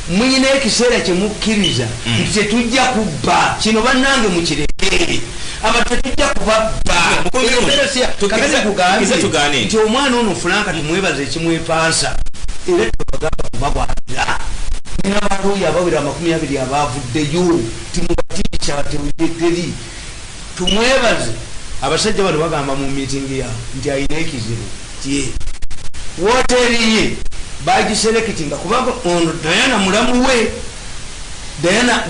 muyina ekiseera kyemukkiriza nti tetujja kubba kino bannange mukireke aba tetujja kubabba kugambye nti omwana ono Franka tumwebaza ekimwepansa era tubagamba kubagwanira n'abalooya abawera 20 abavuddeyo timubatiica teri tumwebaze abasajja bano bagamba mu miitingi yaabwe nti ayina ekizibu tie woteriye bagiselekitinga kubanga ono Diana mulamu we Diana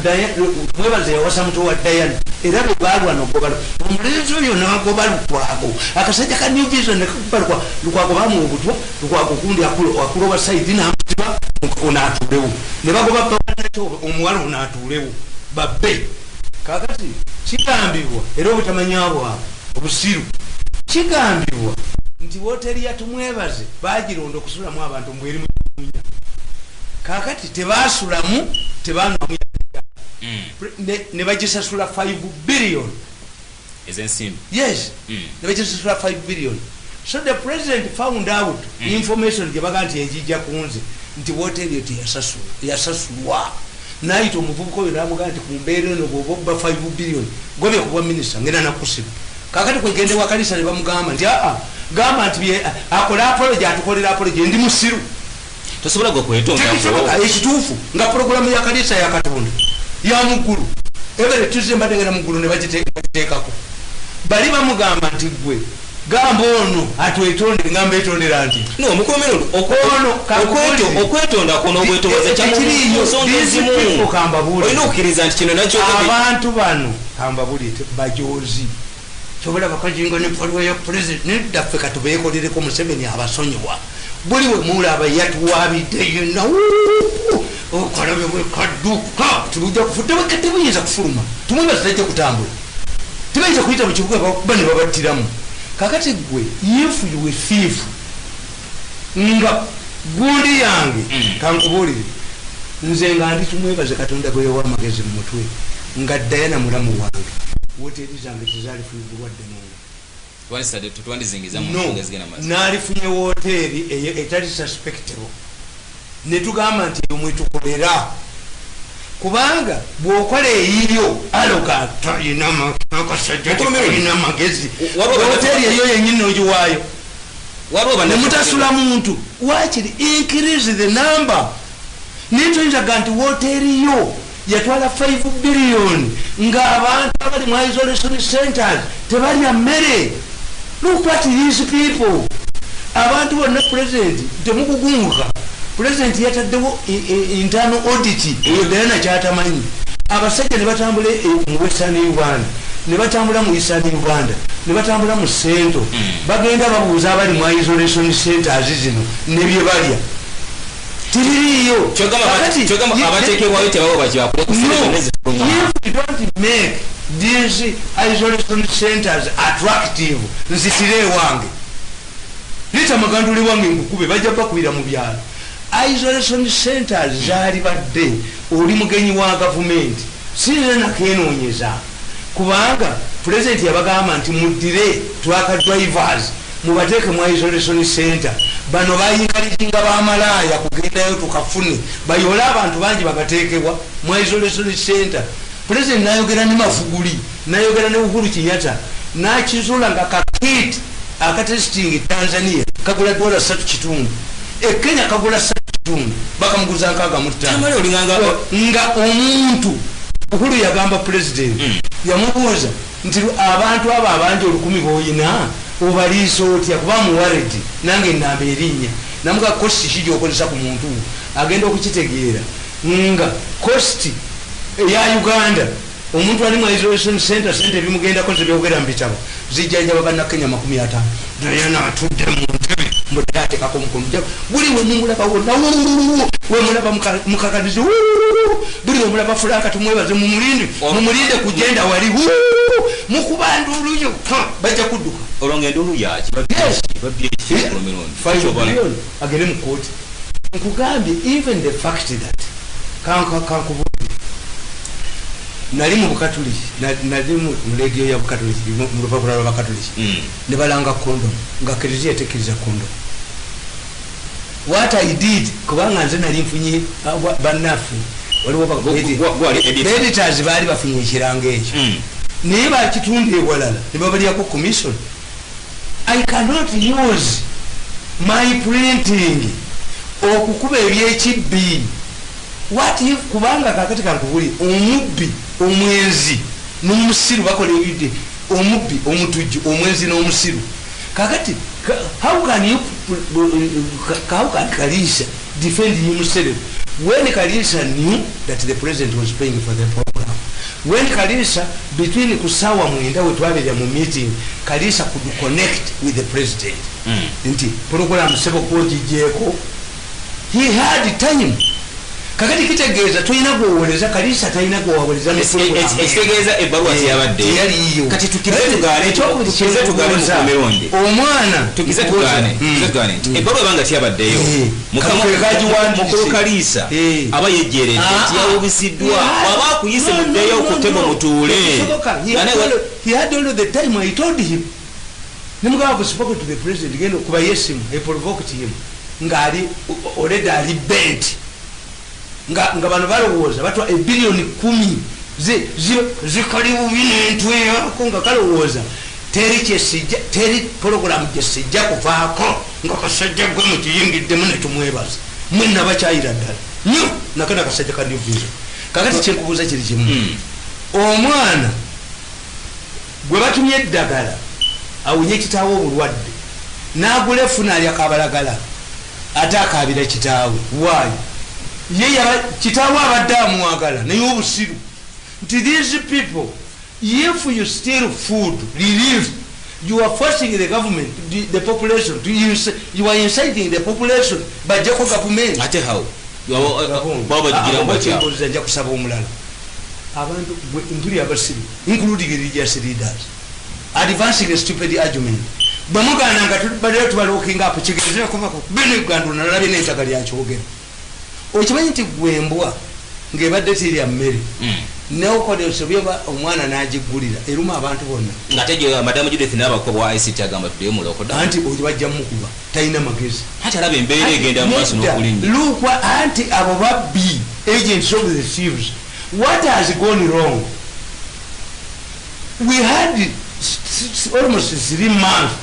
mwebaze yawasa muto wa Diana era bwe balwa nogobalo omulenzi oyo n'agoba Lukwago akasajja ka New Vision nekakuba Lukwago bamu obutwa Lukwago kundi akuloba saidi n'amutiba onatulewo ne bagoba panato omuwala onatulewo babbe kakati kigambibwa era obutamanyabwa obusiru kigambibwa nti woteri yatumwebaze bagironda okusulamu abantu mbweri mu kakati tebasulamu tebanamu ne bagisasula 5 billion ezensimbi yes ne bagisasula 5 billion so the president found out information gebaga nti ejija kunze nti woteri yasasulwa naito omuvubuka oyo namugaa nti kumbeera eno bw'oba 5 billion gobye kuba minisita ngenda nakusiba kakati kwegende wa kanisa ne bamugamba nti gamba nti akola apology atukolera apology ndi musiru tosobola gokwetonda ekituufu nga programu ya kanisa ya Katonda ya muggulu ebere tuzimba tengera muggulu ne bagiteekako bali bamugamba nti gwe gamba ono atwetonde ngamba etondera nti no mukomero okwetonda kono obwetobaza kyamuyonsongezimu kamba buli olina okukiriza nti kino nakyo abantu bano kamba buli bajozi chobola bakajingo ne polwa ya president ne daffe katubeekolereko Museveni abasonyiwa buli we mulaba yatuwabidde okalabe bwe kadduka tuluja kufudde bakadde buyinza kufuluma tumwebaza tajja kutambula tibayinza kuyita mu kibuga bane babattiramu kakati gwe if you were thief nga gundi yange kankubulire nze nga ndi tumwebaze Katonda gwe yawa amagezi mu mutwe nga Diana mulamu wange woteri zange tezalifuyibulwadde nalifunye woteri etali suspectable netugamba nti eyo mwetukolera kubanga bwokola eyiyo alogatalina magezi hoteri eyo yenyini ogiwaayo nemutasula muntu wakiri increase the number nitoyinzaga nti hoteri yo yatwala 5 billion nga abantu abali mu isolation centers tebalya mmere. Look at these people. Abantu bonna president temukugunguka. President yataddewo internal audit eyo Diana kyatamanyi. Abasajja ne batambula mu Western Uganda, ne batambula mu Eastern Uganda, ne batambula mu Central. Bagenda babuuza abali mu isolation centers zino ne bye balya. Tiriyo chogama abatekewayo tebabo bakyakule if you don't make these isolation centers attractive nzitire wange lita maganduli wange ngukube bajja bakwira mu byalo. Isolation centers zali badde oli mugenyi wa government sirena kenonyeza kubanga president yabagamba nti mudire twaka drivers mubateke mu isolation center bano bayingalinga bamalaya kugendayo tukafune bayola abantu bangi bagateekebwa mu isolation center. President nayogera ne Mafuguli nayogera ne Uhuru Kenyatta nakizula nga kakit akatesting Tanzania kagula $3.3 Kenya kagula $3 bakamuguza nkaga mutano nga omuntu Uhuru yagamba president yamubuuza nti abantu aba abanje 10 boyina obaliso otya kuba mu wallet nange namba erinnya namuga cost kiji okozesa ku muntu agenda okukitegeera nga cost ya Uganda omuntu ali mu isolation center bimugenda koze byogera mbitabo zijjanja babana Kenya 50 Diana atudde mu ntebe mudate kako mukonja buli we mumulaba wonna we mulaba mukakadizo buli we mulaba Franka tumwebaze mumulinde kugenda wali mukubanduluyo bajja kuduka olonge ndulu yaki babye $5 agere mu court nkugambye even the fact that kankubuulira nali mu Bukatuliki nali mu radio ya Bukatuliki mu lupapula lw'Abakatuliki ne balanga kondom nga Kiriziya tekiriza kondom what I did kubanga nze nali nfunye bannaffe waliwo editors baali bafunye ekiranga ekyo naye bakitunda ewalala ne babalyako commission. I cannot use my printing okukuba ebyekibbi. What if kubanga kakati kankubuli omubbi omwenzi n'omusiru bakola ebidde omubbi omutujju omwenzi n'omusiru kakati how can Kalisa defend himself when Kalisa knew that the president was paying for the program? When Kalisa between kusawa mwenda wetwabeera mu meeting Kalisa could connect with the president nti program sebo kujijeko he had time. Kakati kitegeeza tulina gwowoleza Kalisa talina gwowoleza ekitegeeza ebbaluwa teyabadde kati tukize tugaane omwana tukize tugaane ebbaluwa ebanga teyabaddeyo mukulu Kalisa aba yejjeredde tiyawubisiddwa waba akuyise muddeyo okutema mutuule. He had all the time. I told him nimugaba spoken to the president gendo kuba yesimu he provoked him ngali already ali bent nga bano balowooza batwa $1 billion zikaliwo bintu yako nga kalowooza teri program gyesijja kuvaako nga kasajja gwe mukiyingiddemu netumwebaza mwenna bakyayira ddala nyo nakana kasajja kandivizo. Kakati kyenkubuuza kiri kimu omwana gwe batumye eddagala awunye kitaawe obulwadde n'agula efuna alyakabalagala ate akaabira kitaawe waayo ye kitaawe abadde amwagala naye obusiru nti these people if you steal food relief you are forcing the government the population to use, you are inciting the population bajjako government ate how nja kusaba omulala abantu ntuli abasiru including religious leaders advancing a stupid argument bamugana nga tubalira tubalooking up kigezera kuvako bino Uganda nalabye n'ettaka lyakyogera okimanyi nti gwembwa ng'ebadde tirya mmere neokolesobyoba omwana n'agigulira eruma abantu bonna ngatejo Madam Judith n'abakobwa ICT agamba tuddeyo mulokoda anti oyo bajja mukuba talina magezi ati alaba embeera egenda mu maaso n'okulinnya lukwa anti abo babbi agents of the thieves. What has gone wrong? We had almost 3 months.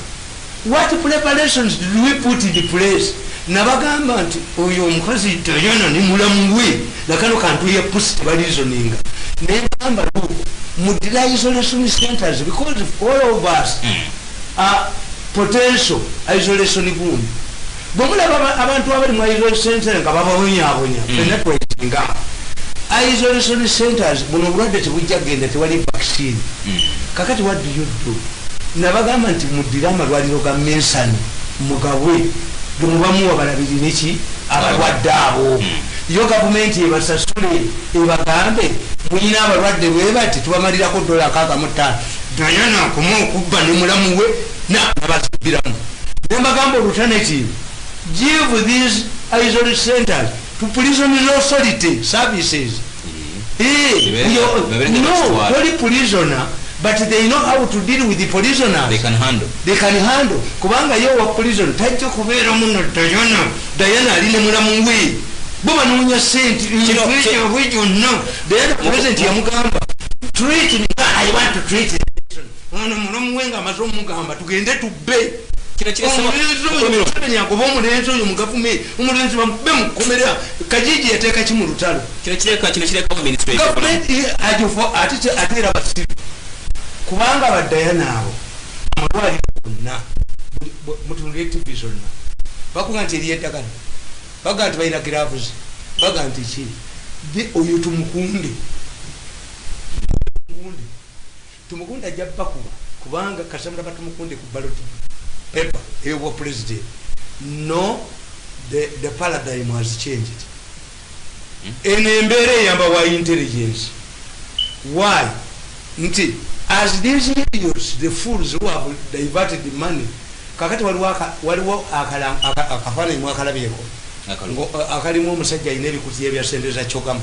What preparations did we put in place? Nabagamba nti oyo omukazi toyona ni mulamu gwe nakano kantu ye pusi balizoninga nebamba mu isolation centers because all of us are potential isolation room. Bomulaba abantu abali mu isolation center nga babawonyabonya fena twekinga isolation centers buno bulwadde tebujja genda tewali vaccine. Kakati what do you do? Nabagamba nti mudira amalwaliro ga mensani mugabwe gumubamu abalabiri neki abalwadde abo yo gavumenti ebasasule ebagambe muyina abalwadde bwebati tubamalirako $65 dayana kumukubba ne mulamu we nabasibiramu nembagamba alternative give these isolation centers to prison authority services. No, only prisoner, but they know how to deal with the prisoners. They can handle. Kubanga yo wa prison tajja kubeera muno Diana aline mulamu we boba nonya senti no the president yamugamba treat me. I want to treat the prison ono mulamu wenga amazo mugamba tugende tubbe yakuba omulenzi oyo mu gavumenti omulenzi bamube mukomera kajiji yateeka ki mu lutalo gavumenti ateera basiru kubanga baddayana abo amalwaliro gonna mutunulektivi zonna bakuga nti eriyo eddagala baga nti balina giravuzi baga nti ki oyo tumukunde ajja bakuba kubanga kasamula batumukunde ku ballot paper ewa president. No, the paradigm has changed. In embeera eyamba wa intelligence. Why? Nti as these idiots, the fools who have diverted the money, kakati waliwo akafaananyi mwakalabyeko akalimu omusajja alina ebikuti ebya sente za kyogamu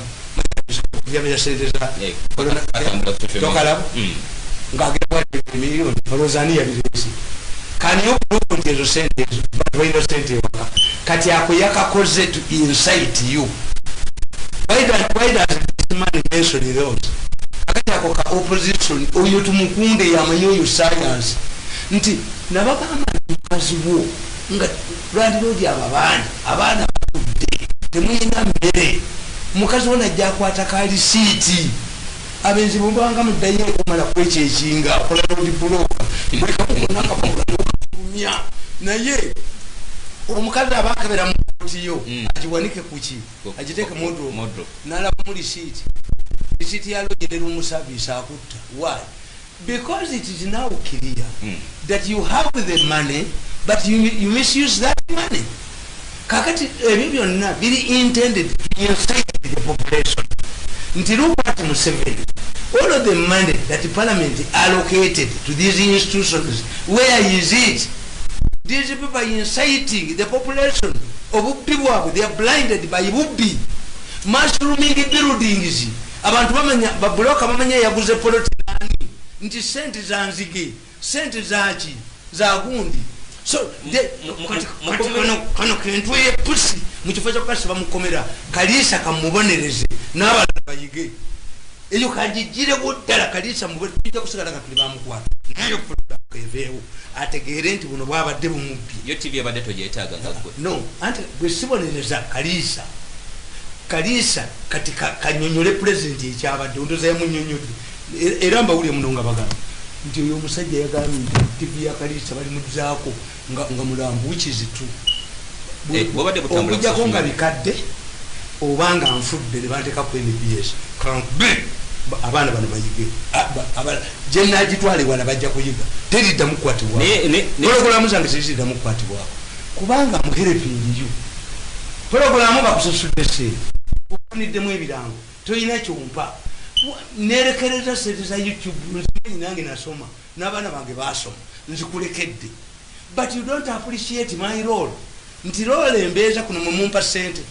ebya sente za tokalabo ng'agenda miliyoni olowooza ani yabiresi. Can you prove ezo sente ezo balina sente ewaka kati ako yakakoze to incite you. Why does this man mention those? Akati ako ka opposition oyo tumukunde yamanyi oyo science nti nabagamba mukazi wo nga lwandiro abaana bakudde temuyina mmere mukazi wo najja akwata kalisiiti abenzi bwebanga muddayo okumala kwekyo ekinga okola lodibuloka mwekakunakamaulamya naye omukazi abakabera mu kotiyo agiwanike kuki agiteeke modro nalaba mu lisiiti ya logedera omusaabisa akutta. Why? Because it is now clear that you have the money but you misuse that money. Kakati ebyo byonna biri intended to incite the population. Nti look at Museveni, all of the money that the parliament allocated to these institutions, where is it? These people are inciting the population of people. They are blinded by Bubi mushrooming buildings. Abantu bamanya babuloka bamanya yaguze polotinani nti sente za nzige sente zachi za gundi. So kano kentu ye pusi mukifo kyokasi bamukomera kalisa kamubonereze n'abantu bayige eyo kajijire buddala kalisa mubwe tujja kusigala nga tuli bamukwata nayo keveewo ategeere nti buno bwabadde bumubbi yo TV abadde togyetaaga ngagwe no anti bwe sibonereza kalisa katika kanyonyole president ekyabadde ondoza yamunyonyodde era mbawulire muno nga bagamba nti oyo omusajja yagambye nti TV ya kalisa bali muzaako nga mulambu which is true. Okujjako nga bikadde obanga nfudde ne banteeka ku NBS kambe abaana bano bayige gye nagitwale wana bajja kuyiga teriddamu kukwatibwako pologulamu zange teziriddamu kukwatibwako kubanga muherepingiyo pologulamu bakusasudde seeri ufuniddemu ebirango toyina kyompa nerekereza sente za YouTube nange nasoma n'abaana bange basoma nzikulekedde but you don't appreciate my role nti role embeeza kuno mumumpa sente.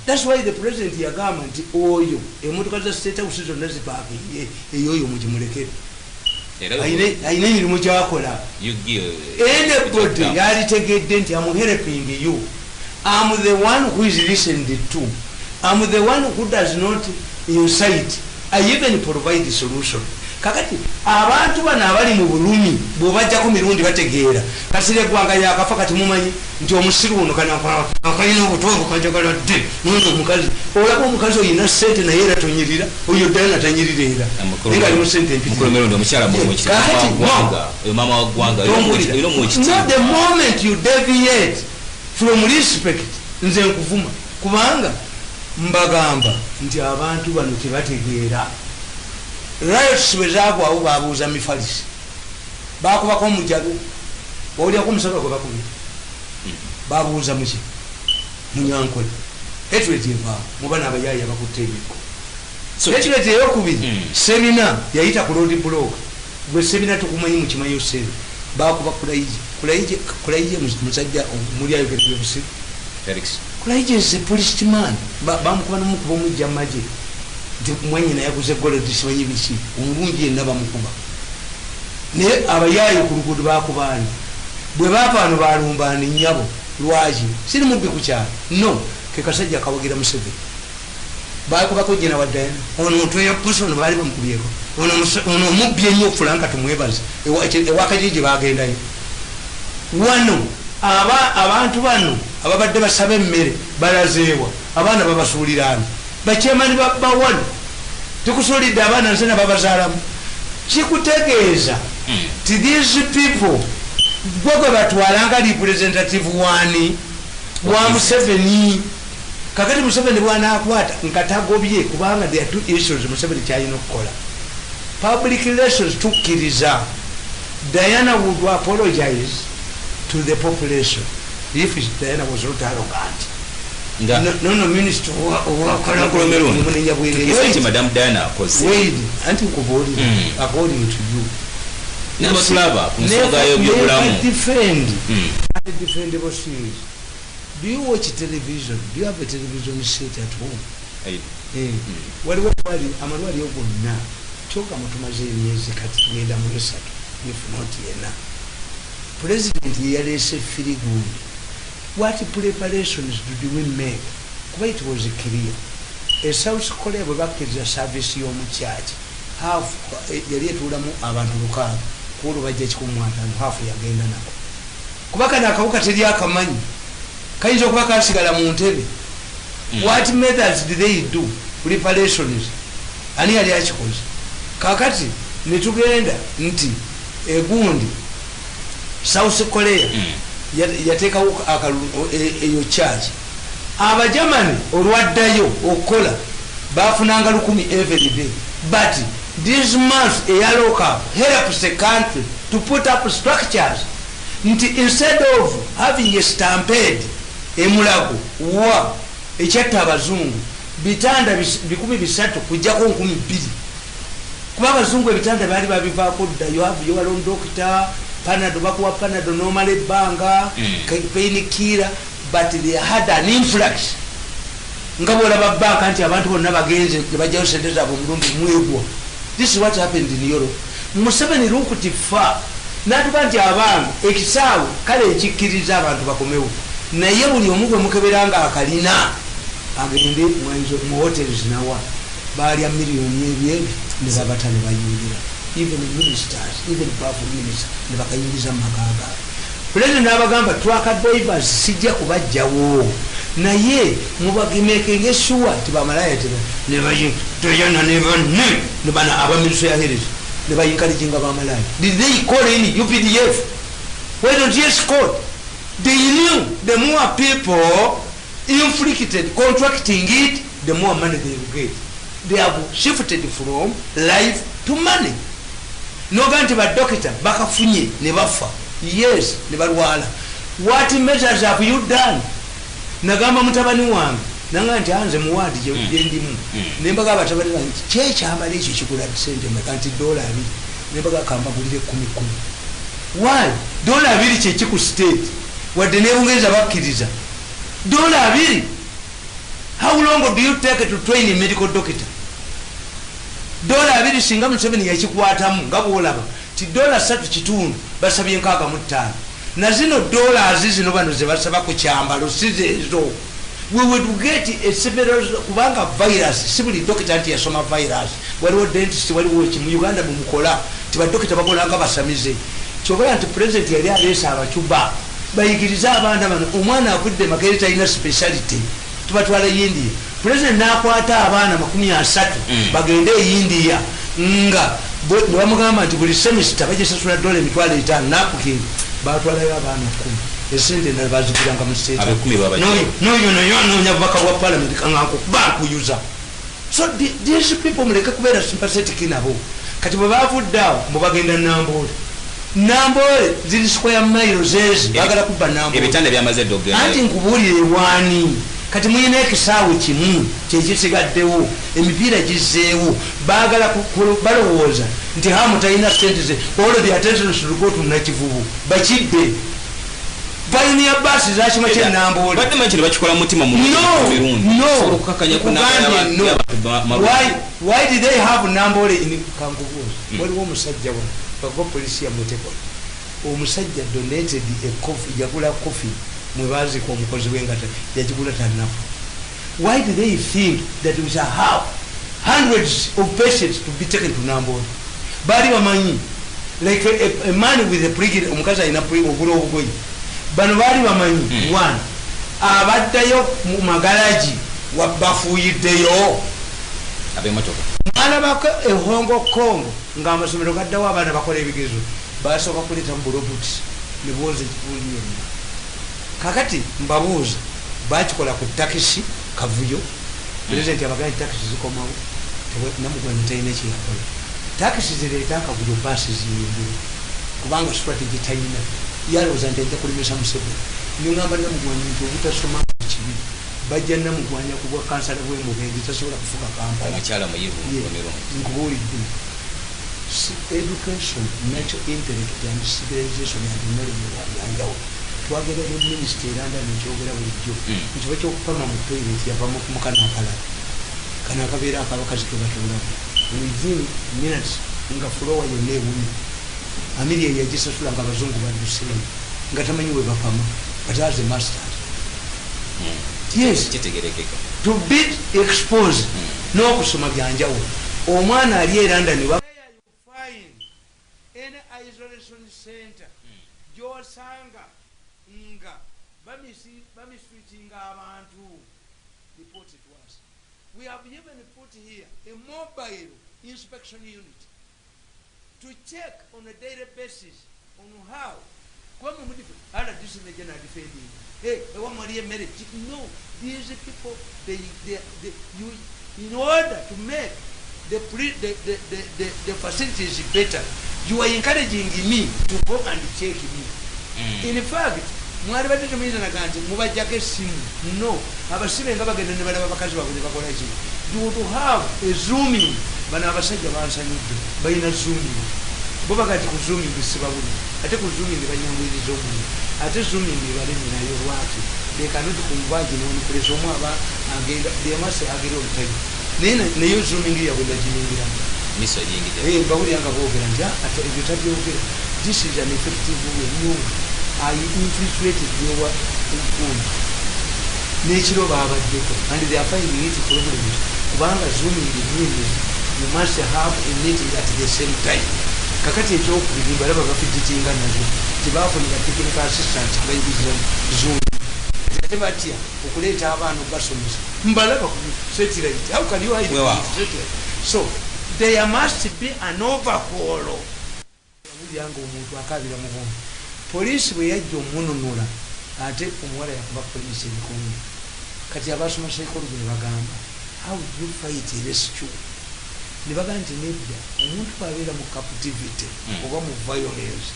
That's why the president yagamba nti oyo emotoka za state house zonna zipakinge eyoyo mugimulekere ayina emirimu gyakola anybody yalitegedde nti amuhelping you. I'm the one who is listened to. I'm the one who does not incite. I even provide the solution. Kakati abantu bano abali mu bulumi bw'obajjako mirundi bategeera kasire gwanga yakafa kati mumanyi nti omusiru uno akalina obutongo kanjagala dde nono omukazi olaba omukazi oyina sente naye era tonyirira oyo ddala natanyirira era nga alimu sente empitino. The moment you deviate from respect nze nkuvuma kubanga mbagamba nti abantu bano tebategeera. Riots wezagwawo babuuza mifalisi bakubako omujago wawulyako omusaka gwe bakubye babuuza muki munyankole etureti evaawo mubana abayayi abakutte ebiko etureti eyokubiri semina yayita ku road block gwe semina tukumanyi mukimanyi sente bakuba kulaije musajja muli ayogeredde busiru kulaije is a policeman bamukuba nomukuba omujja maje nti mwanyina yaguze gold simanyi biki omulungi yenna bamukuba naye abayayi ku luguudo bakubaani bwe baavaano balumbaani nnyabo lwaki siri mubbi ku kyalo no ke kasajja kawagira Museveni bakubako jena waddayana ono mutweya pusi ono baali bamukubyeko ono omubbi ennyo okufula nka tumwebaze ewakajiri gye bagendayo wano abantu bano ababadde basaba emmere balazeewa abaana babasuuliraani bakyemani bawano tekusuulidde abaana nsena babazaalamu kikutegeeza ti these people gwe batwalanga representative wani wa Museveni kakati Museveni bwanakwata nkatagobye kubanga there are two issues Museveni kyalina okukola public relations tukkiriza Diana would apologize to the population if Diana was not arrogant. No minister Madam Diana wait until according to you defendable series. Do you watch television? Do you have a television set at home? Amalwali ogonna kyoka mutumaze emyezi kati ngenda mu 3 if not yena president yalese firigundi what preparations did we make kuba it was clear e South Korea bwe bakkiriza service y'omukyaki half yali etuulamu abantu 6 kuulu bajja 15 half yagenda nako kuba kana akawuka teri akamanyi kayinza okuba kasigala mu ntebe. What methods did they do preparations ani yali akikoze kakati netugenda nti egundi South Korea yateekawo eyo charge abajamani olwaddayo okukola bafunanga 10 every day but this month eya local helps the country to put up structures nti instead of having a stampede emulago wa ekyatta abazungu bitanda 300 kujjako 2,000 kuba abazungu ebitanda baali babivaako ddayo avuyo walo doctor panado bakuwa panado normal ebbanga pain killer but they had an influx nga bwolaba banka nti abantu bonna bagenze bajjayo sente zaabwe omulundi mwegwa. This is what happened in Europe. Museveni lukuti fa natuba nti abantu ekisaawe kale ekikkiriza abantu bakomewo naye buli omu gwe mukeberanga akalina agende mu hotels nawa baalya miliyoni ebyebi ne babata ne bayingira even ministers even powerful ministers ne bakayingiza mu magaga. President n'abagamba twakadivers sijja kubajjawo naye mubagemekenge sure tibamalaya teba ne bayi toyana ne banne ne bana abamiruso ya heritage ne bayinkalijinga bamalaya. Did they call in UPDF? Why don't you call? They knew the more people inflicted contracting it, the more money they will get. They have shifted from life to money. No ganti ba doctor bakafunye ne bafa. Yes, ne balwala. What measures have you done? Nagamba mutabani wange nanga nti anze muwadi je ndimu nembaga abatabani bange checha amali ekyo kikula sente mekanti $2 nembaga kamba bulire 10. Why? $2 kye kiku state wadde nebungeza bakkiriza $2. How long do you take to train a medical doctor? $2 singa Museveni yakikwatamu nga bwolaba ti $3.5 basabye 65 na zino dollars zino bano ze basaba ku kyambalo sizezo. We would get a several kubanga virus sibuli doctor anti yasoma virus waliwo dentist waliwo mu Uganda mumukola ti ba doctor bakolanga basamize kyobala nti president yali alesa abacuba bayigiriza abana bano omwana akudde makereta ina speciality tubatwala India. President nakwata abana 30 bagende India nga bamugamba nti buli semester bajesasula $5 nakuke batwalayo abana 10 esente nabazikiranga mu state no nyabaka wa parliament kangako bakuyuza. So these people muleke kubeera sympathetic nabo kati bwe bavuddawo mubagenda Nambole ziri square miles ezi bagala kuba Nambole ebitanda byamaze dogera anti nkubulire wani kati muyina ekisaawe kimu kyekisigaddewo emipiira gizeewo bagala balowooza nti hamu talina sente ze all the attention should go to Nakivubu bakidde balina basi zakima kye Nambole badde makino bakikola mutima mu mirundi okukakanya ku why did they have Nambole in Kankubuzi waliwo omusajja wa bago polisi ya muteko omusajja donated a coffee yagula coffee mwebazi kwa mukozi wengata yajigula tanafu. Why do they think that we shall have hundreds of patients to be taken to Nambole? Bali bamanyi like a man with a prigid omukazi ina prigid ogula obugoyi bano bali bamanyi one abaddayo mu magalaji wabafuyideyo abemotoka alabako ehongo Kongo nga amasomero gaddawo abaana bakola ebigezo basooka kuleta mu robots ne boze kikuliyo kakati mbabuuza bakikola ku takisi kavuyo president abaganya takisi zikomawo namugwanya talina kyeyakola takisi zireeta akavuyo basi ziyingira kubanga strategy talina yalowooza nti ajja kulimisa Museveni ningamba namugwanya nti obutasoma kibi bajja namugwanya kubwa kansala bwemugenzi tasobola kufuga Kampala omukyala muyivu nkubuulidde education natural intellect and civilization and knowledge wanyanjawo twagerera minisitiri eranda nekyogera bulijjo nkiba kyokupama mu toilet yavamu mukanakala kana akabeera akabakazi kebatolamu within minutes nga fulowa yonna ewumi Amiri yagisasula nga abazungu baduseeyo nga tamanyi we bapama but as a masters yes to be exposed n'okusoma byanjawulo omwana ali e London any isolation center gyosanga nga bamiswitchinga abantu report it was. We have even put here a mobile inspection unit to check on a daily basis on how this is the general defending. Hey, one more marriage. No, these people you in order to make the facilities better, you are encouraging me to go and check me. In fact, mwari bategemeeza nakanti mubajjako essimu no abasibe nga bagenda ne balaba bakazi baabwe ne bakola ki you to have a zooming bano abasajja bansanyudde balina zooming bo bagati ku zooming sibabuli ate ku zooming banyangwiriza obuli ate zooming balemi nayo lwaki they cannot converge on place omu aba agenda they must agree on time nayo zooming yabwe baginyingiramu miso yingide bawuliranga boogera nti ate ebyo tabyogera this is an effective way no I infiltrated your phone. Nature of our people, and they are finding it problems. Kubanga zooming the news, you must have a meeting at the same time. Kakati talk with the Baraba Fidgeting and Tibafo, the technical assistant, when this Zoom. The Batia, who create Avan Bassons. Mbalaba, how can you hide? So, there must be an overhaul. Police bwe yajja omununula ate omuwala yakuba poliisi ebikungu kati abasoma psychology ne bagamba how do you fight rescue ne bagamba nti nedda omuntu bwabeera mu captivity oba mu violence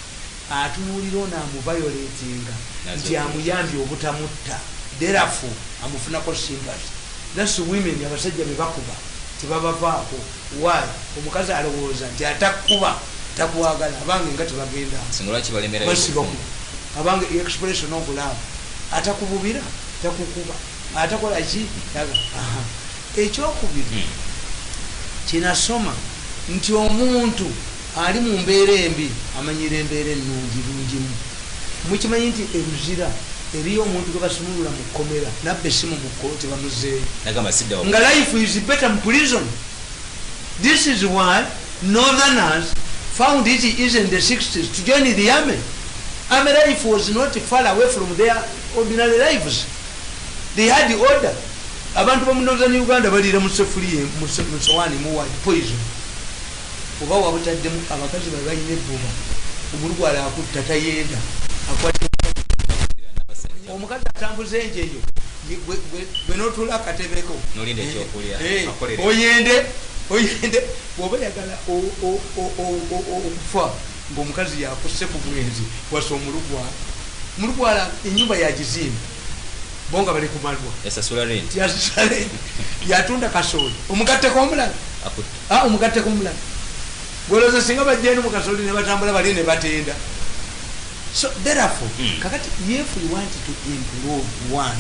atunuulira ono amuvioletinga nti amuyambye obutamutta therefore amufunako sympathy. That's women abasajja be bakuba tebabavaako why omukazi alowooza nti atakuba takuwagala abange nga tebagenda singolaki balemera abange expression of love atakububira takukuba atakola ki ekyokubiri kinasoma nti omuntu ali mu mbeera embi amanyira embeera ennungi lungimu mukimanyi nti eruzira eriyo omuntu gwe basumulula mu kkomera nabba essimu mu kkooti bamuzeeyo nga life is better mu prison. This is why northerners found it easy in the 60s to join the army. Army life was not far away from their ordinary lives. They had the order. Abantu ba northern Uganda balira mu sefuliye mu sowani mu white poison. Oba wabutaddemu abakazi balina ebbuba omulugwala akutta tayenda akwata omukazi atambuza enjeyo gwe notula akatebeko nolinde ekyokulya oyende bwoba yagala okufa ng'omukazi yakusse ku bwenzi wasa omulugwala ennyumba yagizimba bonga bali kumalwa yasasula rent yatunda kasooli omugatteko omulala omugatteko omulala gwoloza singa bajjeno mukasooli ne batambula bali ne batenda. So therefore kakati if we want to improve one,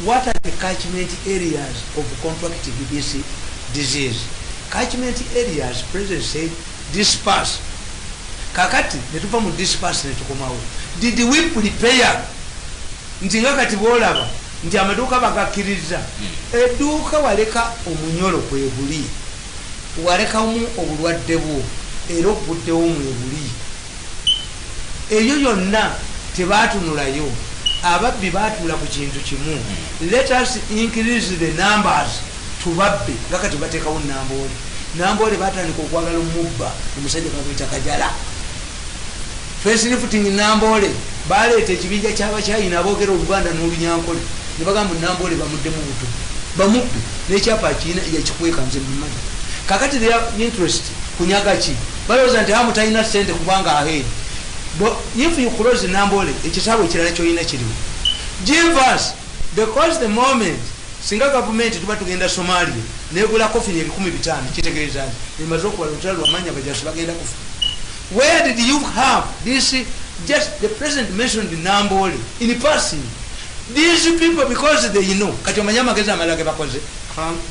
what are the catchment areas of contracting this disease? Catchment areas president said disperse. Kakati netuva mu disperse netukomawo. Did we prepare nti nga kati bolaba nti amaduuka bagakkiriza edduuka waleka omunyolo kwebuli walekamu obulwadde bwo era okuddewo mwebuli eyo yonna tebatunulayo ababbi batula ku kintu kimu. Let us increase the numbers tubabbe nga kati bateekawo namboole batandika okwagala omubba omusajja bamwita Kajala facelifting namboole baleeta ekibinja ky'abakyayina aboogera Oluganda n'Olunyankole ne bagamba namboole bamuddemu buto bamubbe n'ekyapa akiina yakikweka nze mumanyi kakati their interest kunyaga ki balowooza nti amu talina ssente kubanga aheeri. But if you close namboole ekisaawe ekirala kyolina kiriwo give us because the moment singa gavumenti tuba tugenda Somalia negula kofini 15,000 kitegeeza nti emaze okuba olutalo lwamanya bajasi bagenda kufa. Where did you have this? Just the president mentioned namboole in passing. These people because they know kati omanya amagezi amalala ge bakoze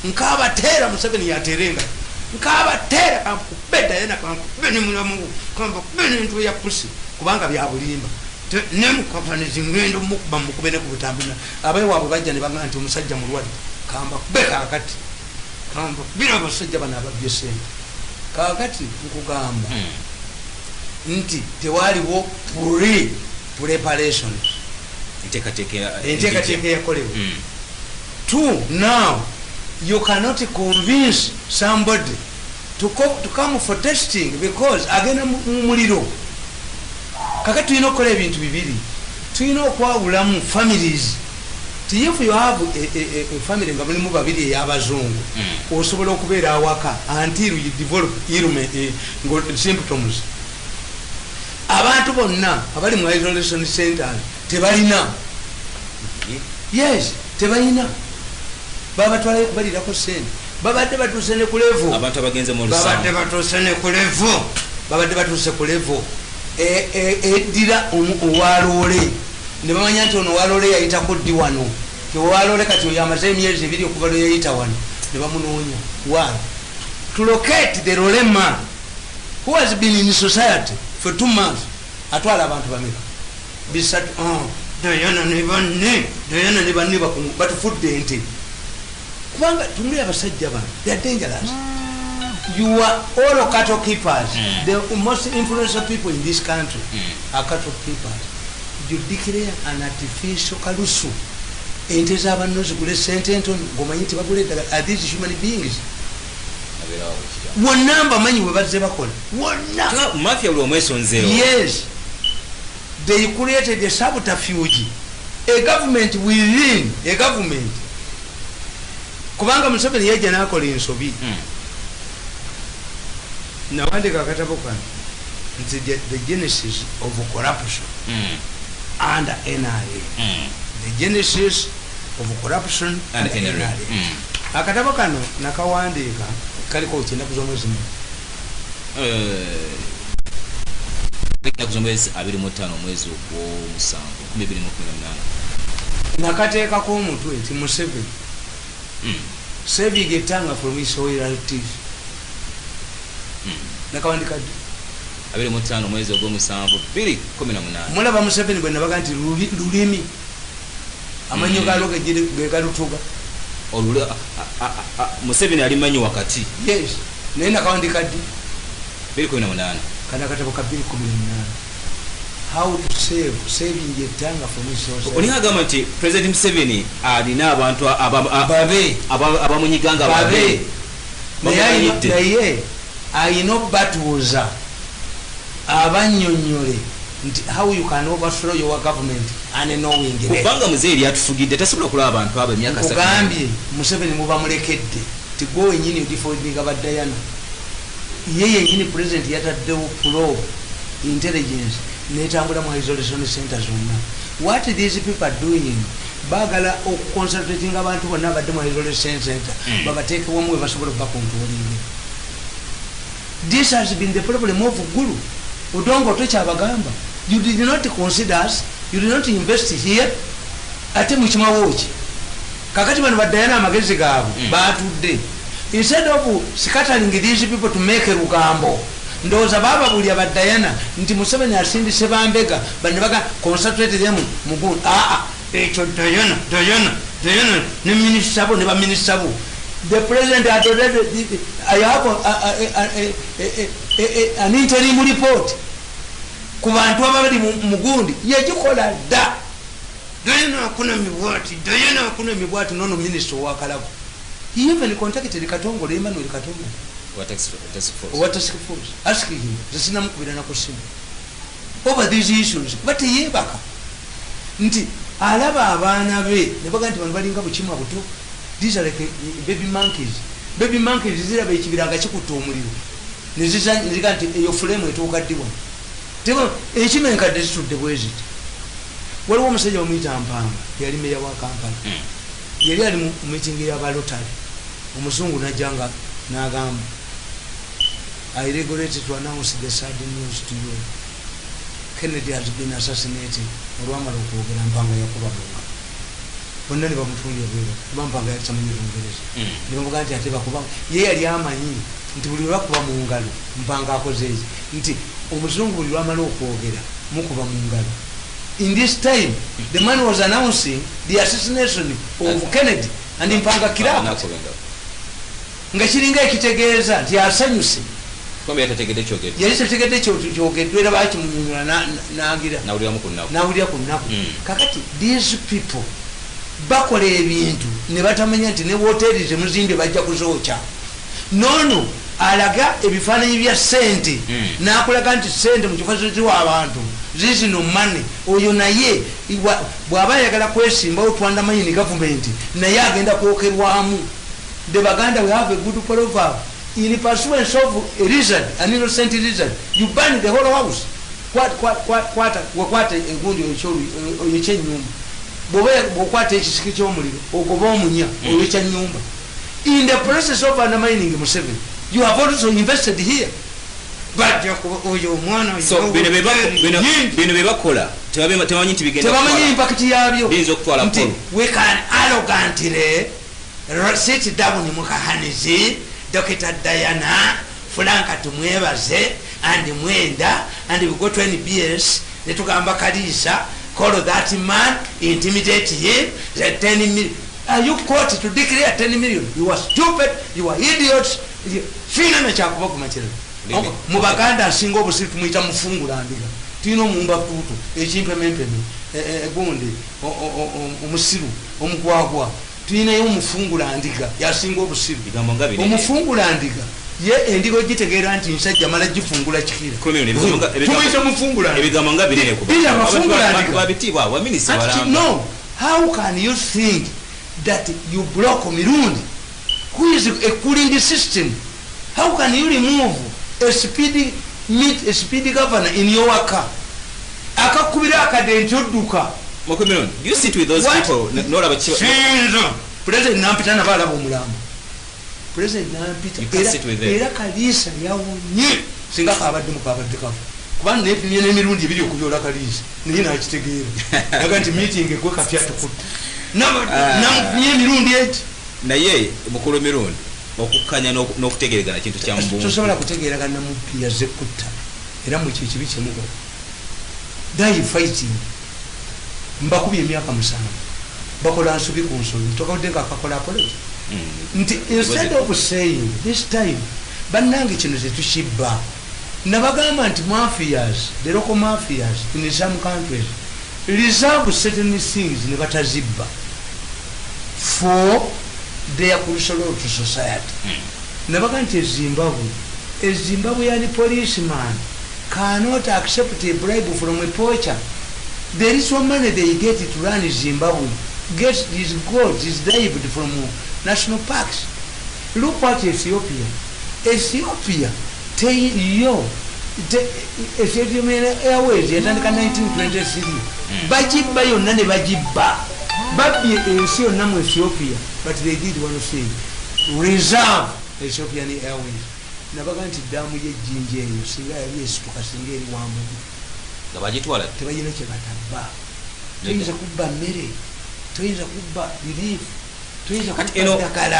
nkabateera Museveni yaterenga nkabateera kankubedda yena kankubeni mulamu kankubeni ntu ya pusi kubanga bya bulimba nemukafani zingendo mukuba mukubene ku butambi abaye wabwe bajja ne bagamba nti omusajja mulwadde kamba kubeka akati kamba bila abasajja bano ababye sente kakati nkugamba nti tewaliwo preparations enteekateeka yakolewa. Two, now you cannot convince somebody to come for testing because agenda mu muliro. Kakati tulina okukola ebintu bibiri, tulina okwawulamu families. If you have a family nga mulimu babiri ey'abazungu osobola okubeera awaka until you develop symptoms. Abantu bonna abali mu isolation centers tebalina, yes tebalina, babatwala kubalirako sente, babadde batuuse ne ku level, abantu abagenze mu lusanga babadde batuuse ne ku level, babadde batuuse ku level eddira owaloole ne bamanya nti ono owaloole yayitako ddi wano, owaloole kati oyo amaze emyezi ebiri okuva lwe yayita wano, ne bamunoonya why to locate the role man who has been in society for 2 months. Atwala abantu bameka bisatu Diana ne banne batufudde ente kubanga tumuli abasajja bano they are dangerous. You are all cattle keepers. The most influential people in this country are cattle keepers. You declare an artificial kalusu ente z'abanno zigule sente ntono ng'omanyi nti bagula eddagala. Are these human beings? Wonna mbamanyi bwe bazze bakola wonna mafia buli omwesonzeewo. Yes, they created a subterfuge, a government within a government. Kubanga Museveni yajja n'akola ensobi nawandika akatabo kano nti the genesis of corruption under NRA. The genesis of corruption under NRA. Akatabo kano nakawandiika kaliko ekyennaku z'omwezi mwezi 25 mwezi ogw'omusanvu 2018 nakateekako omutwe nti Museveni saving etanga from his royalties. Nakawandika 25 mwezi ogw'omusanvu 2018 mulaba Museveni bwe nabaga nti lulimi amanyo galoga gye galutuga Museveni alimanyi wakati. Yes, naye nakawandika ddi 2018 kana katabo ka 2018 how to saving etanga from his royalties. Oni agamba nti President Museveni alina abantu abamunyiganga babe naye ayina obbatuuza abanyonyole nti how you can overthrow your government and knowing it. Kubanga muzeeri atufugidde tasobola okulaba abantu abo emyaka 3. Kugambye Museveni muba mulekedde ti gwe wenyini udifodinga ba Diana. Ye yenyini president yataddewo probe intelligence netambula mu isolation centers zonna. What these people are doing, bagala okuconcentrating abantu bonna badde mu isolation center babateekewo mu basobola okubakontrolinga. This has been the problem of Gulu. Udongo tokyabagamba. You did not consider us, you did not invest here. Ate mukimawoki kakati bano badayana amagezi gaabwe batudde instead of scattering these people to make a rugambo ndowooza baba buli abadayana nti Museveni asindise bambega bannebaga concentrate them mugundu ekyo Diana ne minisita bo ne baminista bo. The president had already I have an interim report ku bantu ababali mugundi yagikola dda. Diana hakuna mibwati nono minister wa Kalago. He even contacted Katongole, Emmanuel Katongole. What task force? Asking him, Zasina Mukubira na kusimu over these issues. But yebaka nti alaba abaana be ne baga nti bano balinga bukima buto. These are like baby monkeys. Baby monkeys ziraba ekibiranga kikutta omuliro ne ziga nti eyo fulemu etuuka ddiwa tebo ekimenkadde zitudde bweziti. Waliwo omusajja bamuyita Mpanga yali meya wa Kampala yali ali mu meeting y'abalotale omuzungu najjanga n'agamba I regret to announce the sad news to you. Kennedy has been assassinated. Olwamala okwogera Mpanga yakuba bonga bonna ne bamutunja bwera kuba Mpanga yakimanyi Lungereza ne bamuga nti ate bakuba ye yali amanyi nti buli lwakuba mu ngalo Mpanga akoze eki nti omuzungu buli lwamala okwogera mukuba mu ngalo in this time the man was announcing the assassination of Kennedy and mpanga kirako nga kiringa ekitegeeza nti asanyuse yali tategedde kyogeddwa era bakimunyonyola nawulira ku nnaku kakati these people bakola ebintu ne batamanya nti ne woteri zemuzimbye bajja kuzookya nono alaga ebifaananyi bya ssente n'akulaga nti ssente mu kifo ziwa abantu zizino mane oyo naye bw'aba ayagala kwesimbawo twandamanyi gavumenti naye agenda kwokerwamu. The Baganda we have a good proverb. In pursuance of a lizard, an innocent lizard, you burn the whole house. What a good you change room. What a skitch only, or Gobomunia, or which a number. In the process of undermining Museveni, you have also invested here. But your one so we can arrogantly sit down mukahanizi Dr. Diana Franka tumwebaze and mwenda and we go to NBS netugamba Kalisa call that man, intimidate him, 10 million. Are you caught to declare 10 million? You are stupid, you are idiots. Fina na chakuba kumachira mubaganda singa obusitu mwita mufungula andika tino mumba puto ekintu empempeme egonde omusiru omugwagwa tuyina yo mufungula andika yasinga obusiru omufungula andika ye endigo gitegeera nti nsajja mala gifungula kikira tumuyita mufungula ebigambo nga binene kuba mufungula andika babitibwa wa minister balamba. No, how can you think that you block Mirundi who is a cooling system? How can you remove a speedy governor in your car? Akakubira akadenti oduka. Mokomiron, do you sit with those people? Not about President Nampita na bala bomulamba. President Nampita. You can't sit with them. Era Kalisa yawunye singa kabadde mukabadde kafu. Kubanga nepimye n'emirundi ebiri okubyola Kalisa. Niye nakitegeera. Naga nti meeting ekwe kafya tukutte. Namupimye emirundi eti. Naye mukulu mirundi okukanya n'okutegeeragana kintu kya mbungu. Tosobola kutegeeragana namupya zekutta. Era mu kibi kyemuko. Die fighting. Mbakubye emyaka 7. Bakola nsubi ku nsobi. Tokawudde nga akakola apology. Instead of saying this time bannange kino tetukibba nabagamba nti mafias, the local mafias in some countries reserve certain things ne batazibba for their crucial to society. Nabagamba nti Zimbabwe yani policeman cannot accept a bribe from a poacher. There is some money they get to run Zimbabwe. Get his gold is derived from national parks. Look at Ethiopia. Ethiopia, Ethiopian Airways, yatandika 1923. Bajibba yonna ne bajibba. Babbye ensi yonna mu Ethiopia, but they did one thing. Reserve Ethiopian Airways. Nabaga nti ddamu y'ejjinja eyo singa yali esituka singa eri wambugu. Nga bagitwala tebalina kye batabba. Tuyinza kubba mmere. Tuyinza kubba biriifu.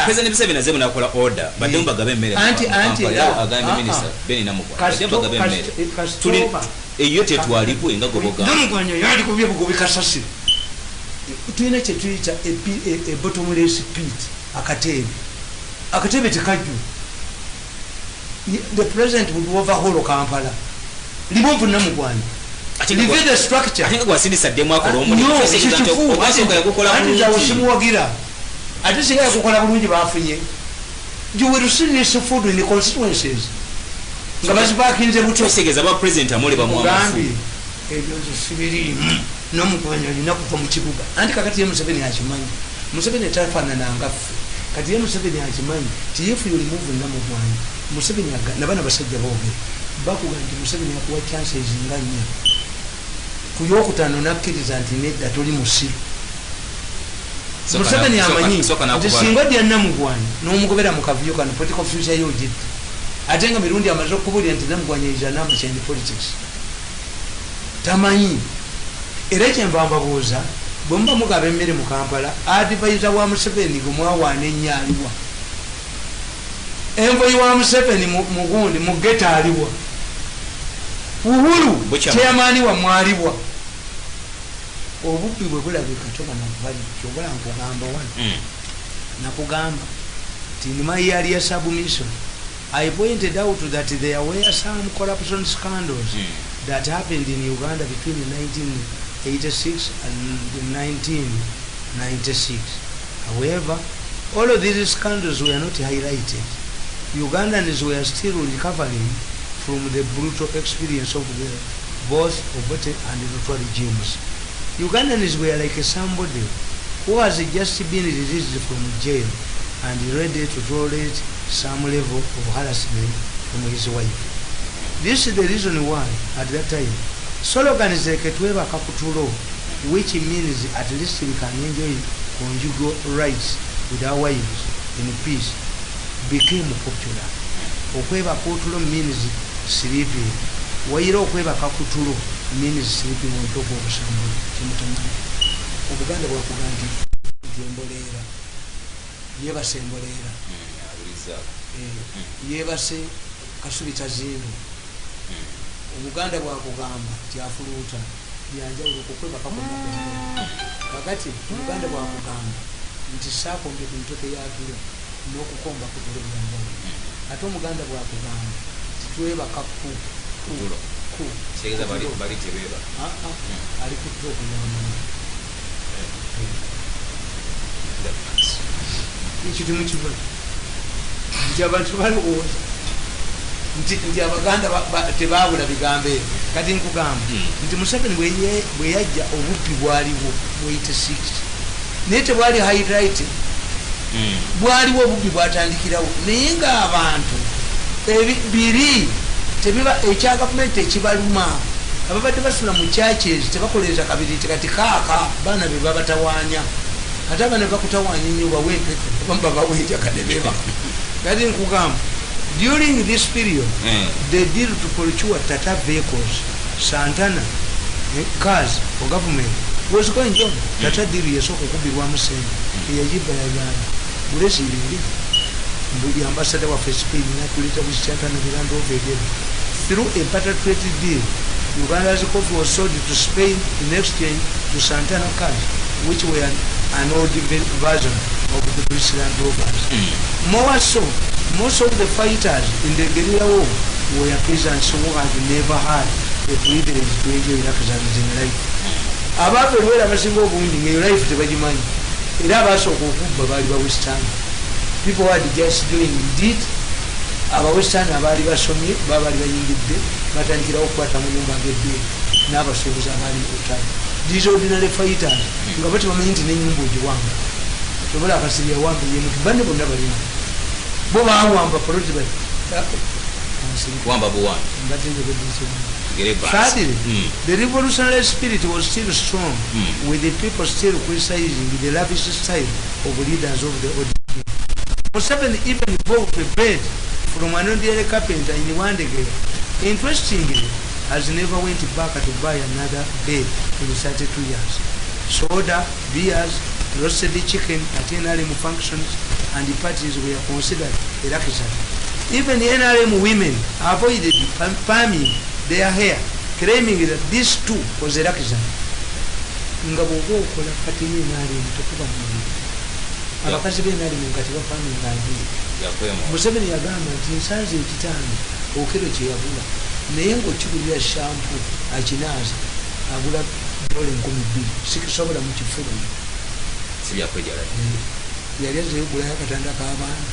President Museveni azemu nakola order badde mbagabe mmere anti agambye minister Beni Namugwa badde mbagabe mmere tuli eyo tetwalibwe nga goboga Namugwanyo yali kubye bugobi kasasiro tuyina kye tuyita a bottomless pit akatebe tekajju. The president would overhaul Kampala libomvu Namugwanyo leave the structure atinga gwasindisa demu akola omulimu okwasooka yagukola bulungi ate singa yakukola bulungi bafunye. You will receive this food in the constituencies nga bazipakinze butyo segeza ba president amole bamwamafu ebyo sibirimu Namugwanyo alina kuva mu kibuga anti kakati ye Museveni akimanyi. Museveni tafaanana ngaffe kati ye Museveni akimanyi ti if you remove Namugwanyo Museveni nabana basajja boogera bakuga nti Museveni akuwa chances nga nnya ku yokutaano nakkiriza nti nedda toli musiru. Museveni amanyi nti singa odya Namugwanyo n'omugobera mu kavuyo kano political future yogidde ate nga mirundi amaze okukubulira nti Namugwanyo is an amateur in politics tamanyi. Era kyenva mbabuuza bwe muba mugaba emmere mu Kampala advisor wa Museveni gwe mwawaana ennyo aliwa, envoyi wa Museveni mu gundi mu geta aliwa, Uhuru chairman wa mwalibwa obubbi bwe bulabika kyoba nakubali kyobola nkugamba wano nakugamba nti in my earlier submission I pointed out that there were some corruption scandals that happened in Uganda between 1986 and 1996. However, all of these scandals were not highlighted. Ugandans were still recovering from the brutal experience of both Obote and Lutwa regimes. Ugandans were like somebody who has just been released from jail and ready to tolerate some level of harassment from his wife. This is the reason why, at that time, slogans like Tweba Kakutulo, which means at least we can enjoy conjugal rights with our wives in peace, became popular. Okweba Kutulo means sleeping. Wairo Okweba Kakutulo means sleeping on top of somebody. Obuganda bwakugandi embolera yebase embolera yebase Kasubi Tazino Obuganda bwakugamba tyafuluuta byanjawulo kukweba kakona kakati Obuganda bwakugamba nti saakombe ku ntoke yatulo n'okukomba ku tulo byanjawulo ate Omuganda bwakugamba titweba kakku ku segeza bali tebeba ali ku tulo kunyama ekyo mukibazo nti abantu balowooza nti Abaganda tebabula bigambo ebyo kati nkugamba nti Museveni bwe yajja obubbi bwaliwo mu 86 naye tebwali highlighted bwaliwo obubbi bwatandikirawo naye ng'abantu biri tebiba ekya gavumenti ekibaluma ababadde basula mu churches tebakolereza kabiri kati kaaka baana be babatawaanya ate abaana bakutawaanya nnyo bawempeke babaweja kadebeba kati nkugamba during this period they deal to procure Tata vehicles Santana cars for government was going on Tata deal yesooka okubirwamu sente eyajiba yagana bulesi ibiri mbuli ambassador wa Spain natuleta Santana Miranda Ovegero through a patriated deal Uganda's coffee was sold to Spain in exchange to Santana cars, which were an old version of the British Land Rovers. More so, most of the fighters in the guerrilla war were peasants who had never had the privilege to enjoy luxuries in life. Above the world, abasinga obungi in life tebagimanyi era abasooka okubba baali ba Western. People had just doing indeed aba Western abaali basomye baali bayingidde batandikirawo okukwata mu nyumba ng'ebbeeri n'abasuubuzi abaali otali these ordinary fighters nga bati bamanyi nti n'ennyumba ogiwamba tobola akasiri yawamba yemuti banne bonna balina bo bawamba poloti bati wamba buwani thirdly the revolutionary spirit was still strong with the people still criticizing the lavish style of leaders of the old king. Museveni even bought a bed from an ordinary carpenter in Wandegere. Interestingly, has never went back to buy another bed in 32 years. Soda, beers, roasted chicken at NRM functions and the parties were considered a luxury. Even NRM women avoided palming their hair, claiming that this too was a luxury. Nga bwoba okola kati NRM tekuba muntu abakazi b'NRM nga tebafaamu ng'alibiri. Museveni yagamba nti nsanze ekitanda okero kye yagula naye ng'okigulira shampu akinaaza agula $2,200 sikisobola mu kifuba yali azeyegulayo akatanda k'abaana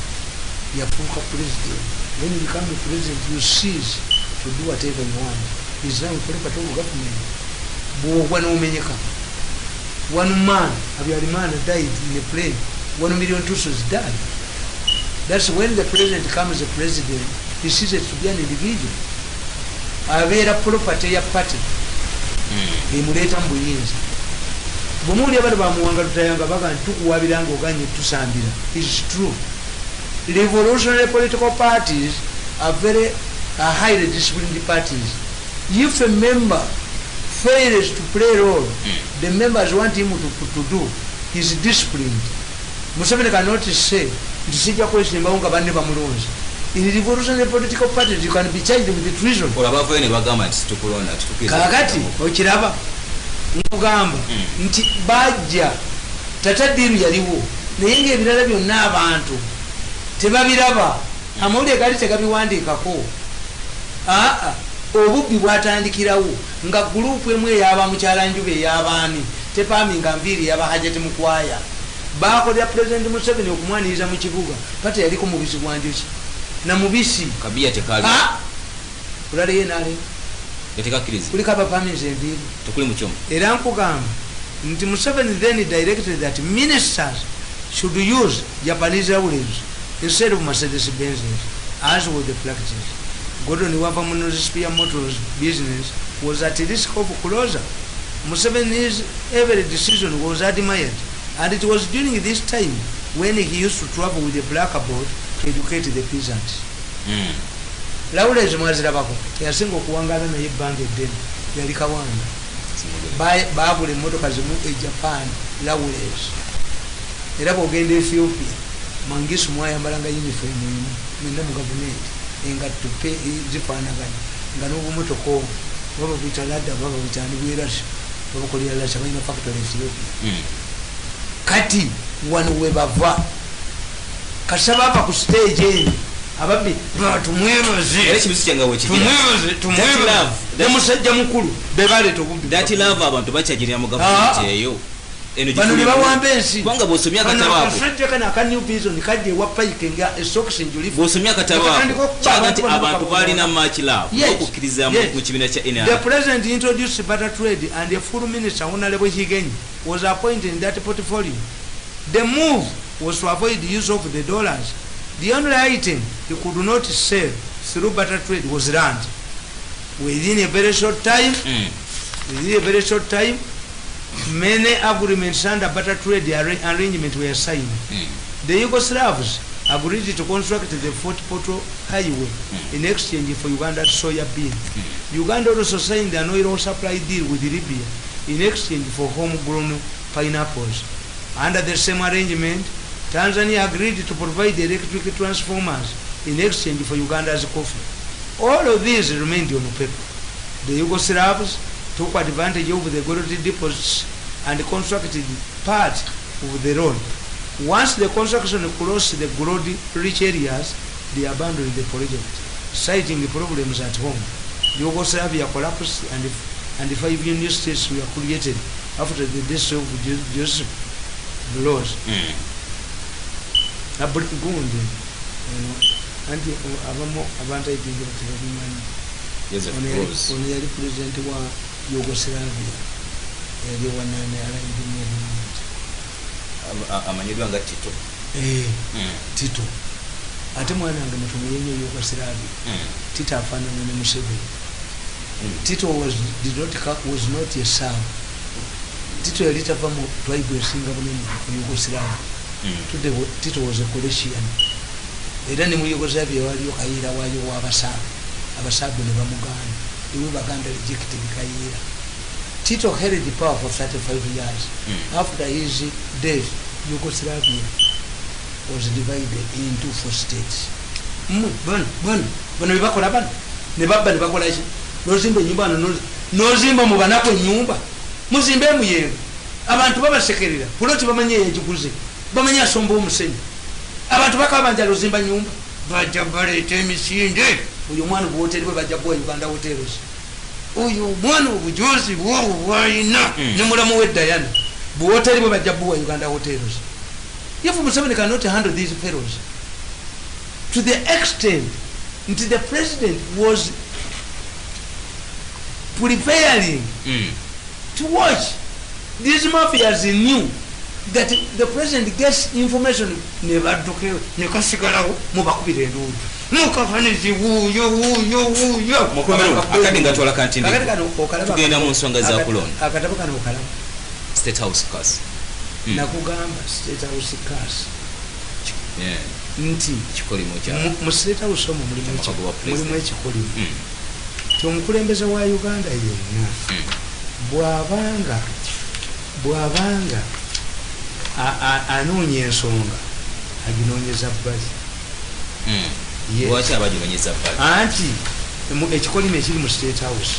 yafuuka president. When you become a president you cease to do whatever you want. Is now property of government. Bw'ogwa n'omenyeka. One man, Habyarimana, died in a plane. 1 million Tutsis died. That's when the president becomes a president, he ceases to be an individual. Abeera property ya party. Emuleeta mu buyinza. Bw'omuwuli abali bamuwanga tutayanga baga ntukuwabiranga oganye tusambira. It's true. Revolutionary political parties are very highly disciplined parties. If a member fails to play a role, the members want him to do, he's disciplined. Museveni cannot say, "Tisija question baunga bande bamulonzi." In revolutionary political parties, you can be charged with treason. Kakati, okiraba. nkugamba nti bajja tata diru yaliwo naye ngaebirala byonna abantu tebabiraba amawulire gali tegabiwandiikako obubbi bwatandikirawo nga gurupu emu eyaba mukyalanjuba ey'abaami tepaminga nviiri yabahajati mukwaya bakolera pulezidenti Museveni okumwaniriza mu kibuga kati yaliko mubisi gwanjuki namubisi kabiya tekali kulaleyo nale kuliko abapaminzi enviiri tekuli mukyoma era nkugamba nti Museveni then directed that ministers should use Japanese airways instead of Mercedes Benzes as was the practice. Gordon Wava Monosphere Motors business was at risk of closure. Museveni's every decision was admired, and it was during this time when he used to travel with a blackboard to educate the peasants. Lawrence Mazirabako yasinga okuwangala naye ebbanga eddene yali Kawanga baagula emmotoka zimu e Japan Lawrence era bwogenda Ethiopia Mangisu mwayambalanga uniform emu mwenna mu gavumenti engatto zifaanagana nga n'obumotoka obwo baba buyita ladda baba buyitani bwerasha babukolera lasha balina factory Ethiopia kati wano we bava kasaba apa ku stage eno ababbi tumwebaze nemusajja mukulu bebaleeta obubbi dati lava abantu bakyagirira mu gavumenti eyo bano ne bawamba ensi kubanga bw'osomya akatabo ako kasajja kana aka new vision kadde ewa pike nga esokisi njulifu bw'osomya akatabo ako kyaga nti abantu balina much love okukkiriza mu kibiina kya NRM. The president introduced barter trade and a full minister Honorable Higenyi was appointed in that portfolio. The move was to avoid the use of the dollars. The only item he could not sell through barter trade was land. Within a very short time, many agreements under barter trade arrangement were signed. The Yugoslavs agreed to construct the Fort Portal Highway in exchange for Uganda's soya bean. Uganda also signed an oil supply deal with Libya in exchange for homegrown pineapples. Under the same arrangement, Tanzania agreed to provide electric transformers in exchange for Uganda's coffee. All of these remained on paper. The Yugoslavs took advantage of the gold deposits and constructed part of the road. Once the construction crossed the gold-rich areas, they abandoned the project, citing problems at home. Yugoslavia collapsed and 5 new states were created after the death of Joseph Broz. Gundi, anti abamo abantu ayipingira tebabimanyi. Ono yali pulezidenti wa Yugoslavia yali wanane alayirimu obulungi amanyirwa nga Tito. Tito ate mwana wange natumuyenye Yugoslavia. Tito afaanana ne Museveni. Tito was not a Sam. Tito yali tava mu tribe esinga bunene mu Yugoslavia. Tito was a Croatian. Era ne mu Yugoslavia waliyo kayiira waayo w'abasaabu. Abasaabu ne bamugaana. Iwe Baganda rejected Kayiira. Tito held the power for 35 years. After his death, Yugoslavia was divided into 4 states. Bano bebakola bano ne babba ne bakola ki nozimba ennyumba nozimba mu banako ennyumba muzimbe emuyengo abantu babasekerera puloti bamanye yagiguze bamanye asomba omusenyi abantu bakabanja lozimba nyumba bajja baleeta emisinde uyu mwana bwoteri bwe bajja bwa Uganda hotels uyu mwana obujozi bwobu bwalina ne mulamu we Diana bwoteri bwe bajja bwa Uganda hotels. If Museveni cannot handle these fellows to the extent that the president was preparing to watch these mafias, knew that the president gets information never to nekasigalawo mubakubira enduudu mukafanizi wuyo akati ngatwala kanti tugenda mu nsonga za kulonda akatabo kano okalaba State House case nakugamba State House case nti kikolimo kya mu State House omwo mulimu ekikolimo omukulembeze wa Uganda yenna bw'abanga anoonya ensonga aginoonyeza bbali lwaki abaginoonyeza bbali anti ekikolimo ekiri mu State House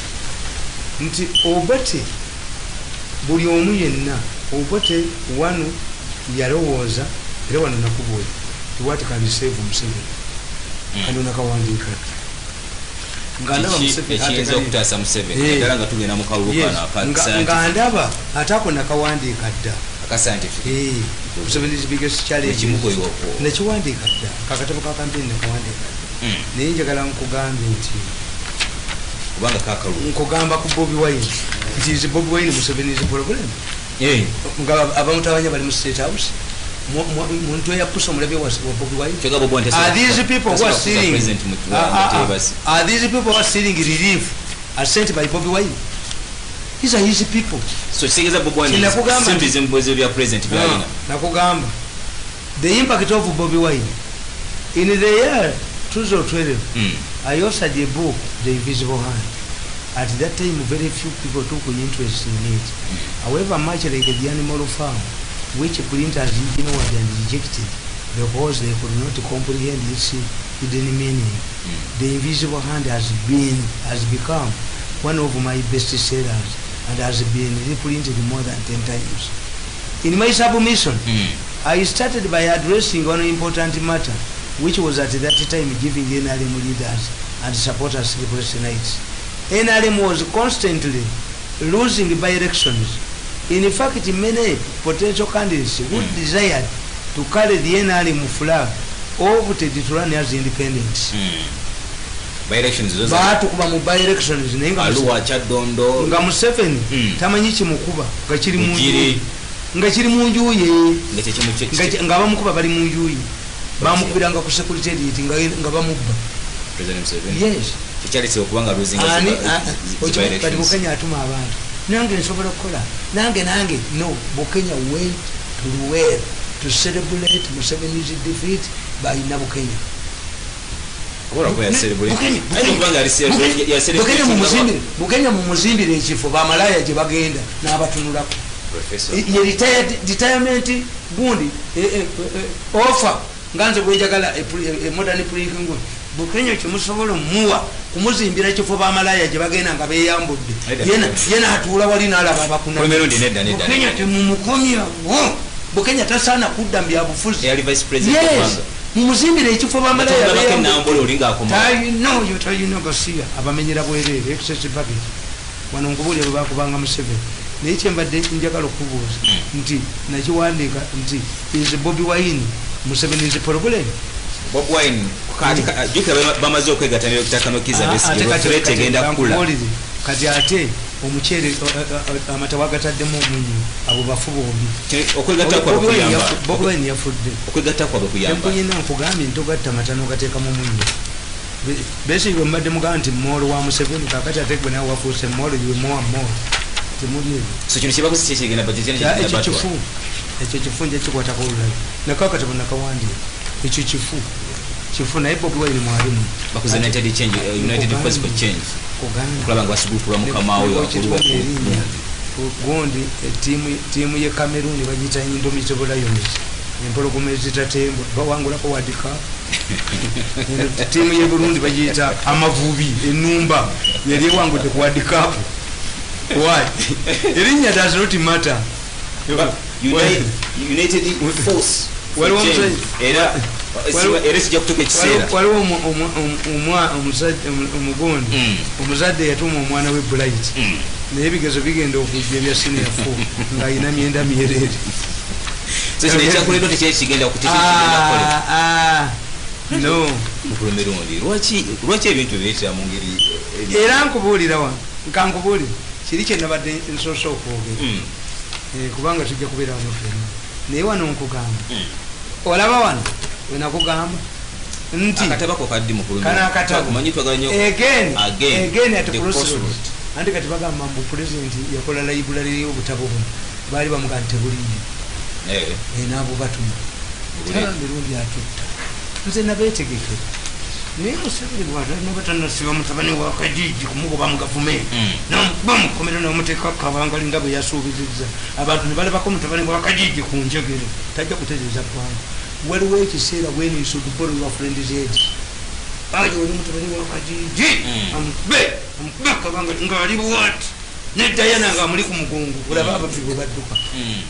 nti obete buli omu yenna obote wano yalowooza era wano nakubuuza tiwati kandisave Museveni kandi onakawandiika ekiyinza okutaasa Museveni ddala nga tugenda mu kalulu kano nga ndaba ate ako nakawandiika dda Museveni is biggest challenge nekiwandiika dda kakatabo ka kampeni nakawandiika dda naye njagala nkugambe nti kubanga kakalulu nkugamba ku Bobi Wine nti is Bobi Wine Museveni is problem nga abamutabanya bali mu State House muntu eyapusa omulabe wa Bobi Wine are these people who are stealing relief are sent by Bobi Wine? These are his people. So sigeza Bobi Wine simbize mbozo bya president byalina nakugamba the impact of Bobi Wine in the year 2012 I authored a book, The Invisible Hand. At that time very few people took an interest in it. However much like the animal farm, which printers ignored and rejected because they could not comprehend its hidden meaning. The Invisible Hand has become one of my best sellers and has been reprinted more than 10 times. In my submission, I started by addressing one important matter, which was at that time giving NRM leaders and supporters sleepless nights. NRM was constantly losing by-elections. In fact, many potential candidates who desired to carry the NRM flag opted to run as independents. Baatukuba mu by-elections nga Museveni tamanyi kimukuba nga kiri mu nju ye nga bamukuba bali mu nju ye bamukubiranga ku security edit nga bamubba. Yes. Kati Bukenya atuma abantu nange nsobola okukola nange no Bukenya went to Luweero to celebrate Museveni's defeat by Nabukenya. Bukenya mumuzimbire ekifo bamalaya gye bagenda n'abatunulako ye retirement gundi offer nganze bwejagala modern printing gundi Bukenya kimusobola muwa kumuzimbira ekifo bamalaya gye bagenda nga beyambudde yena atuula wali n'alaba abakuna Bukenya temumukomya Bukenya tasaana kudda mu byabufuzi mumuzimbire ekifo bamalaya gasiya abamenyera bwereere excessive baggage wano nkubulya bwe bakubanga Museveni naye kyembadde njagala okubuuza nti nakiwandiika nti is Bobi Wine Museveni is problem. Bobi Wine juka bamaze okwegatanira okutakanokiza Besigye tegenda kukula kati ate omukyere amatawa gataddemu omunyu abo bafu bombi okwegatta kwa kuyamba Bobi Wine yafudde okwegatta kwa kuyamba nyina nkugambye ntogatta matano gateekamu omunyu Besigye mbadde mugamba nti mmolo wa Museveni kakati ate gwe nawe wafuuse mmolo yiwe mowa temuli so kino kibakusi kyekigenda ekyo kifu nje kikwatako olulayo nakakatabo nakawandiika ekyo kifu naye Bobi Wine mwalimu bakuza United change United force for change kulaba nga basubukula mukamawe gundi tiimu ye Cameroon bagiyita Indomitable Lions empologoma ezitatemba bawangulako World Cup tiimu ye Burundi bagiyita Amavubi Enumba yali ewangudde ku World Cup. Why? Erinnya does not matter. United force era sijja kutuka ekiseera waliwo omugondi omuzadde yatuma omwana we Bright naye ebigezo bigenda okujja ebya senior 4 nga ayina myenda myereere no lwaki ebintu byetera mu ngeri era nkubuulira nkankubuulira kiri kye nabadde nsoose okwogera kubanga tujja kubeera wano fenna naye wano nkugamba olaba wano wenakugamba nti kana akatabo again at crossroad anti kati bagamba mbu president yakola library y'obutabo buno baali bamugamba tebuliyo naabo batuma tala mirundi atutta nze nabeetegekera naye Museveni bwatanasiba mutabani wa Kajiji kumugoba mu gavumenti bamukomera n'omuteeka kabangali nga bwe yasuubizizza abantu ne balabako mutabani wa Kajiji ku njegere tajja kutereeza ggwanga waliwo ekiseera when you should borrow your friend's head aje oli mutabani wa Kajiji amukube kabangali ng'ali bwati ne Diana nga muli ku mugongo olaba ababbi bwe badduka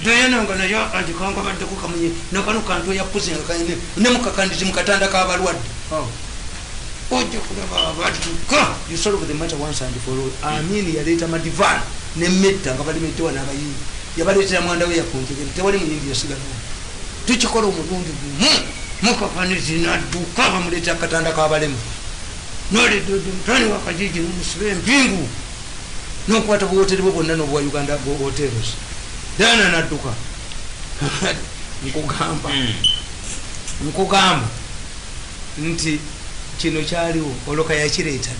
Diana nga naye andikanga baddeko kamunye nakano kantu yapuze nga kayine ne mukakandizi mukatanda k'abalwadde ojja kulaba badduka you solve the matter once and for all amini yaleeta madivan ne metta nga bali mettewa n'abayimbi yabaleetera mwanda we yakunjegere tewali muyimbi yasigala tukikola omulundi gumu mukakanizi nadduka bamuleeta akatanda k'abalemu noledodotani wakajiji nomusibe empingu nokwata buwoteri bwe bwonna n'obwa Uganda hotels Diana nadduka nkugamba nti kino kyaliwo oloka yakireeta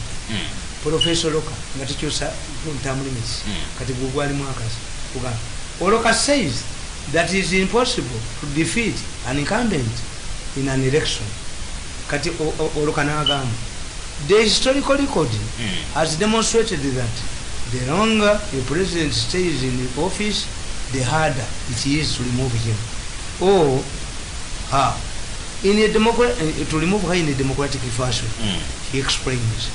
Professor Loka nga tukyusa ntamulimisi kati gwe gwalimu akasi kugamba oloka says that is impossible to defeat an incumbent in an election kati oloka n'agamba the historical record has demonstrated that the longer a president stays in the office the harder it is to remove him or her to remove her in a democratic fashion. He explains.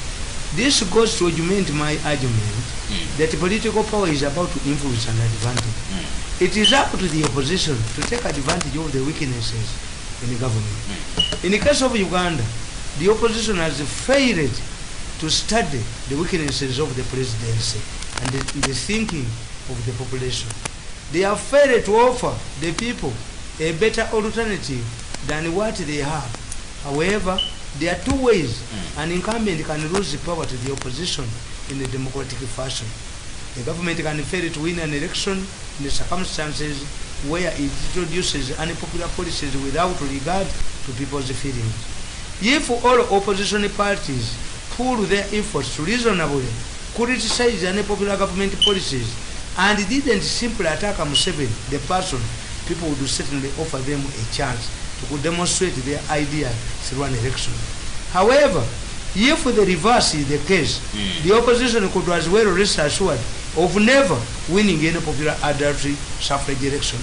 This goes to augment my argument that political power is about to influence and advantage. It is up to the opposition to take advantage of the weaknesses in the government. In the case of Uganda, the opposition has failed to study the weaknesses of the presidency and the thinking of the population. They have failed to offer the people a better alternative than what they have. However, there are two ways an incumbent can lose the power to the opposition in a democratic fashion. The government can fail to win an election in the circumstances where it introduces unpopular policies without regard to people's feelings. If all opposition parties pool their efforts to reasonably criticize unpopular government policies and didn't simply attack Museveni, the person, people would certainly offer them a chance to demonstrate their ideas through an election. However, if the reverse is the case, the opposition could as well rest assured of never winning any popular adultery suffrage elections.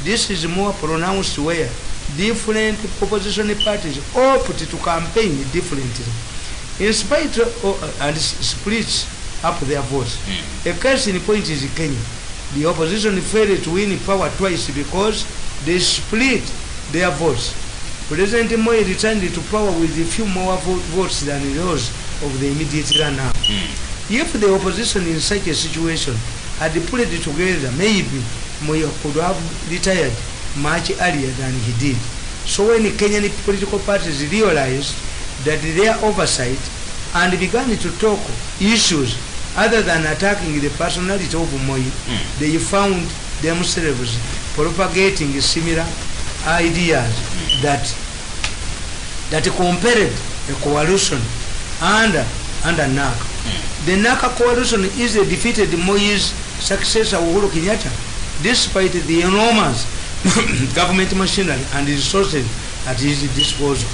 This is more pronounced where different opposition parties opt to campaign differently in spite of and split up their votes. A case in point is Kenya. The opposition failed to win power twice because they split their votes. President Moi returned to power with a few more votes than those of the immediate runner. If the opposition in such a situation had pulled together, maybe Moi could have retired much earlier than he did. So when the Kenyan political parties realized that their oversight and began to talk issues other than attacking the personality of Moi, they found themselves propagating similar ideas that compared a coalition under NAC. The NAC coalition is defeated Moi's successor Uhuru Kenyatta, despite the enormous government machinery and resources at his disposal.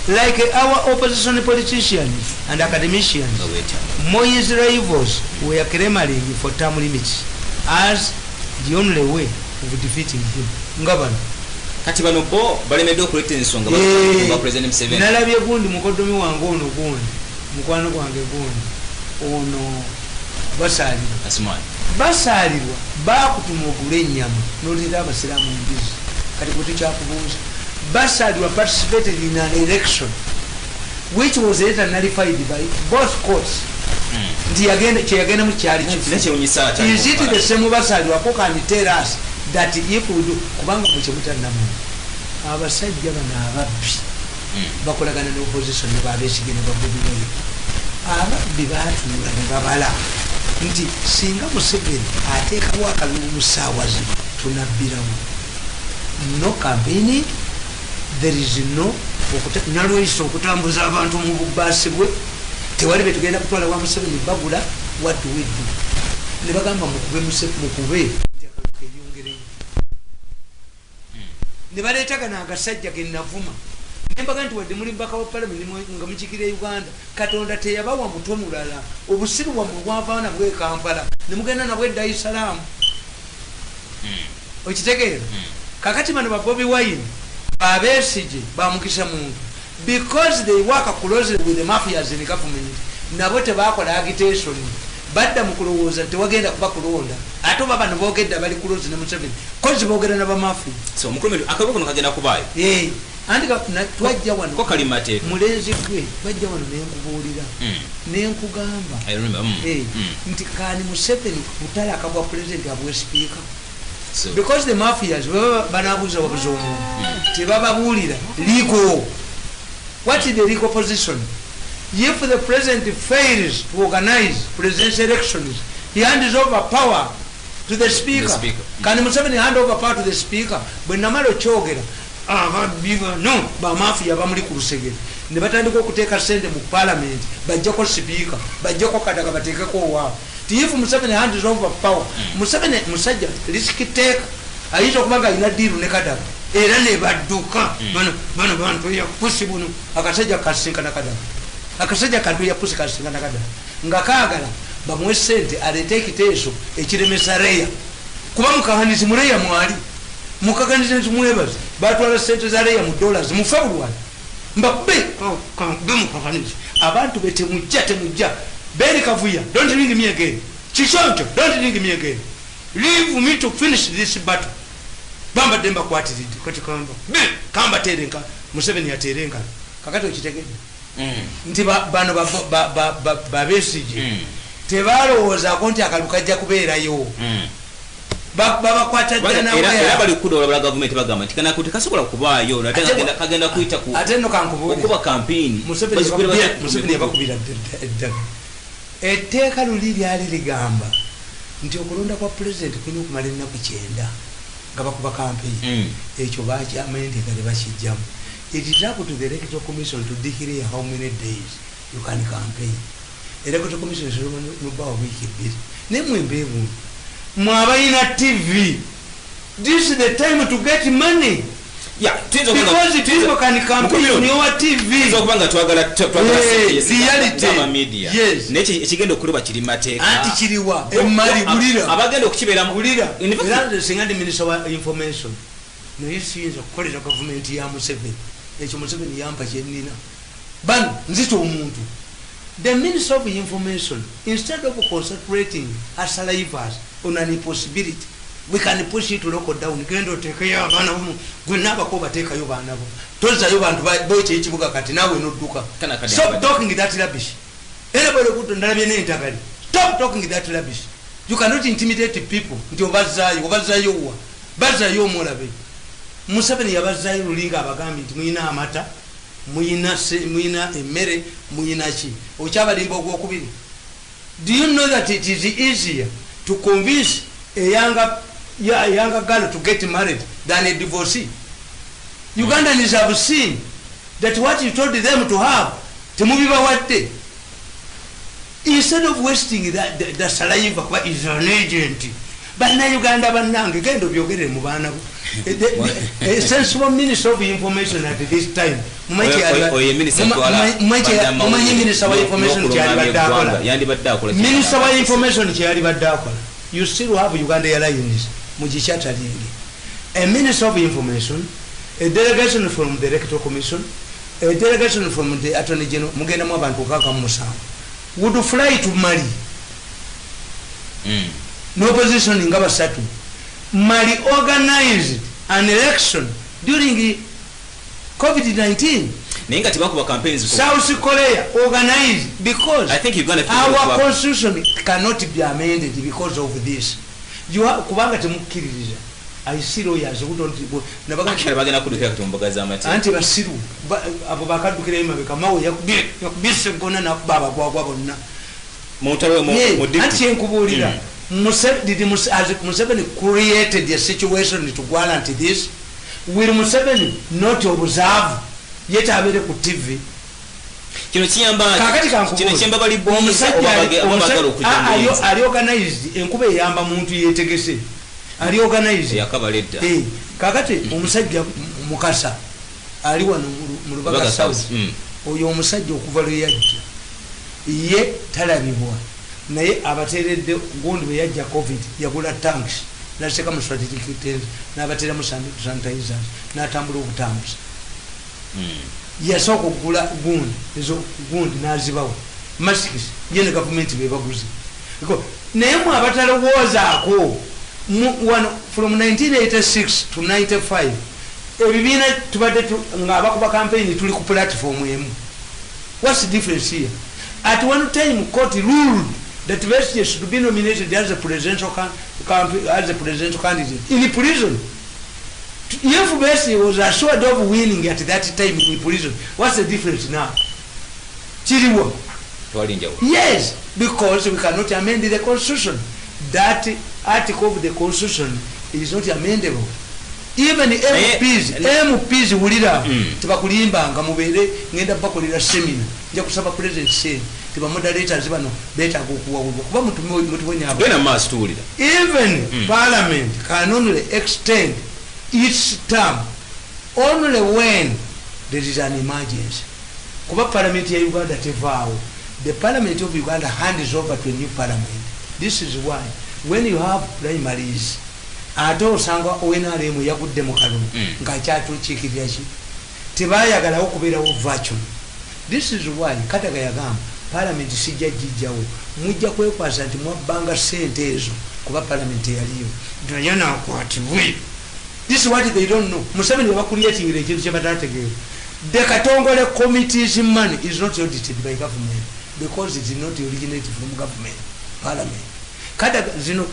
Like our opposition politicians and academicians, Moi's rivals were clamoring for term limits as the only way of defeating him. Ngabana kati bano bo balemedde okuleta ensonga ba President Museveni. Nalabye gundi mukodomi wange ono gundi mukwano gwange gundi ono basalirwa bakutuma ogula ennyama n'olira abasiraamu mbizi kati kuti kyakubuuza basalirwa participated in an election which was later nullified by both courts. Kyeyagenda mu kyali is it the same basalirwako can tell us that if we do kubanga mukyemutannamu abasajja bano ababbi bakolagana ne opposition ne babesigye ne babubiwe ababbi batunula ne babala nti singa Museveni ateekawo akalulu mu ssaawa zino tunabbiramu no campaigning, there is no nalweyisa okutambuza abantu mu bubbaasi bwe tewali betugenda kutwala wa Museveni bagula what do we do ne bagamba mukube ne baleetagana agasajja genavuma nembaga nti wadde muli mbaka wa palamenti nga mukikira Uganda Katonda teyabawa mutwe mulala obusiru bwammwe bwava nabwe Kampala ne mugenda nabwe Dar es Salaam okitegeera kakati bano ba Bobi Wine babesije bamukisa muntu because they work closely with the mafias in the government nabo tebakola agitation badda mu kulowooza nti wagenda kuba kulonda ate oba bano boogedde abali kulozi ne Museveni kozi boogera n'abamafi so mukulumeni akabi kono kagenda kubaayo anti twajja wano ko kali mateeka mulenzi gwe twajja wano nenkubuulira nenkugamba nti kani Museveni butale akabwa pulezidenti abwe sipiika because the mafias banabuuza wabuza omuntu tebababuulira legal what is the legal position if the president fails to organize presidential elections he hands over power to the speaker kani Museveni hand over power to the speaker bwe namala okyogera no bamafia bamuli ku lusegere ne batandika okuteeka sente mu parliament bajjako speaker bajjako kadaga bateekeko owaabo if Museveni hands over power Museveni musajja risk take ayinza okubanga alina diiru ne kadaga era ne badduka bano bantu yapusi buno akasajja kasinkana kadaga akasajja kantu yapusi kasinkana kadaga nga kaagala bamuwe sente aleete ekiteeso ekiremesa leya kuba mukaganizi muleya mwali mukaganizi ntimwebaze batwala sente za leya mu dollars mu February mbakube mukaganizi abantu betemujja Beri Kavuya, don't ring me again. Chichoncho, don't ring me again. Leave me to finish this battle. Bamba demba kwatiri kati kamba. Kamba terenka, Museveni yaterenka. Kakati okitegedde. Nti bano babesije. Tebalowooza konti akaluka ajja kubeerayo. Babakwata jana era bali kudola bala government bagamba nti kana kuti kasobola kubaayo natanga kagenda kuita ku. Ate no kankubuulira. Okuba campaign. Museveni yabakubira eddaga. Etteeka luli lyali ligamba nti okulonda kwa president kulina okumala ennaku 9 nga bakuba campaign ekyo bakyamendeka ne bakijjamu. It is up to the electoral commission to declare how many days you can campaign. Electoral commission nobaawo wiiki 2 nemwembeebu mwabayina TV. This is the time to get money. Yeah, because people can campaign on your TV. So kubanga twagala reality media. Yes. Nechi ekigendo okuliba kiri mateeka. Anti kiriwa emali gulira. Abagenda okukibera mu gulira. Era singandi minister wa information. No yisiza kukolera government ya Museveni. Ekyo Museveni yampa kyenina. Ban nzito omuntu. The minister of information, instead of concentrating as salivas on an impossibility, we can push it to local down. Gendo take ya bana mu gwenaba ko bateka yo bana bo. Toza yo bantu boche ekibuga kati nawe nodduka. Stop talking that rubbish. Anybody go to ndabye ne ntakali. Stop talking that rubbish. You cannot intimidate people. Nti obazayo wa. Bazayo mulabe. Museveni yabazayo lulinga abagambi nti muyina amata, muyina emmere, muyina ki. Okyabalimba ogwokubiri. Do you know that it is easier to convince a younger girl to get married than a divorcee? Ugandans have seen that what you told them to have, instead of wasting the saliva, what is an agent. But now Uganda banange gendo byogere mu baana bo. A sensible minister of information at this time. Minister of information Minister of information you still have Uganda Airlines mujichata lingi. A minister of information, a delegation from the electoral commission, a delegation from the attorney general mugenda mu abantu kaka musanvu would fly to Mali. No position in Gabasatu. Mali organized an election during COVID-19. South Korea organized because I think our constitution cannot be amended because of this. You are kubanga temukiririza. I see lawyers who don't bagenda kudukira kutumboga za mati. Anti basiru abo bakadukira imabeka mawo yakubise gonna na baba gwagwa bonna. Mutawe mu dip. Anti enkubulira. Museveni created a situation to guarantee this. Will Museveni not observe yet abere ku TV? Kino kiyamba bali ali organized enkube yamba muntu yetegese ali organized yakabaledda kakati omusajja mukasa ali wano mu Lubaga South oyo omusajja okuva lwe yajja ye talabibwa naye abateredde gundi bwe yajja COVID yagula tanks naseka mu strategic tent n'abatera mu sanitizers n'atambula obutambuza yasooka okugula gundi ezo gundi n'azibawo masks ye ne gavumenti be baguze naye mwe abatalowoozaako from 1986 to 95 ebibiina tubadde ng'abakuba campaign tuli ku platform emu. What's the difference here? At one time court ruled that Besigye should be nominated as a presidential candidate in prison. If Besigye was assured of winning at that time in prison, what's the difference now? Chiriwo. Yes, because we cannot amend the constitution. That article of the constitution is not amendable. Even MPs wulira tebakulimbanga mubeere ngenda bakolera seminar nja kusaba president say tiba moderators bano betaaga okuwawulwa kuba mutuwenyaabo. Even parliament can only extend its term only when there is an emergency. Kuba parliament ya Uganda tevaawo. The parliament of Uganda hands over to a new parliament. This is why when you have primaries ate osanga ONRM yagudde mu kalulu ng'akyatukiikirira ki tebaayagalawo okubeerawo vacuum. This is why Kataga yagamba parliament sijja jijjawo mujja kwekwasa nti mwabbanga ssente ezo kuba parliament yaliyo naye naakwatibwe. This is what they don't know. Museveni bakuliatingira ekintu kye bataategeera. The Katongole committee's money is not audited by government because it did not originate from government, parliament. Kada zino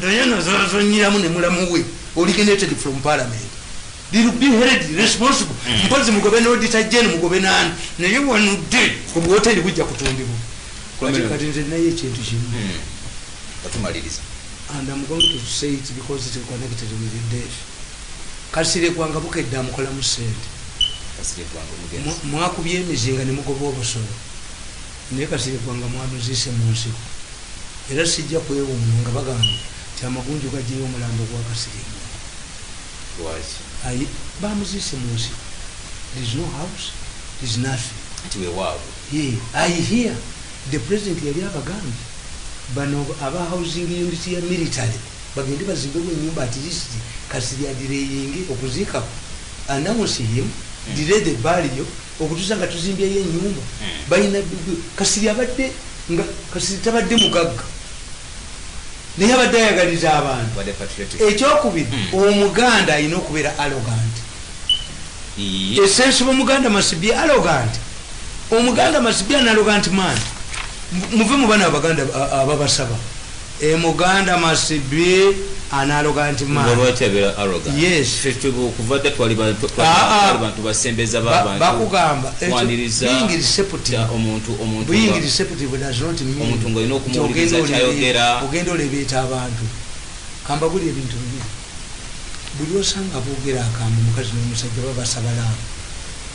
Diana zazonyiramu ne mulamu we originated from parliament. They will be held responsible. Mpozi mugobe n'auditor general mugobe nani naye wanudde ku hoteli kujja kutundibwa. Kati nze naye ekintu kimu. Batumaliriza. And I'm going to say it because it is connected with the death. Kasire kwanga bukedde amukola mu ssente. Mwakubye emizinga ne mugoba obusolo. Naye Kasire kwanga mwamuziise mu nsiko. Era sijja kwewuunya nga bagamba nti amagunju gaggyeyo omulambo gwa Kasirye. Lwaki? Bamuziise mu nsiko. There is no house, there is nothing. I hear the president yali abagambye bano aba housing unit ya military bagende bazimbewo ennyumba at least Kasirye adireyinge okuziikako. Announce him, delay the burial, okutuusa nga tuzimbyeyo ennyumba. Balina Kasirye abadde nga Kasirye tabadde mugagga naye abadde ayagaliza abantu. Ekyokubiri omuganda alina okubeera arrogant. A sensible Muganda must be arrogant. Omuganda must be an arrogant man. Muve mu bana abaganda ababasaba. Muganda must be an arrogant man. Yes. Kuvadde twali bantu basembeza babantu. Bakugamba being receptive does not mean omuntu ng'olina okumuwuliriza kyayogera. Ogenda olebeeta abantu. Kamba buli ebintu bibiri. Buli osanga boogera akambe mukazi n'omusajja babasaba laavu.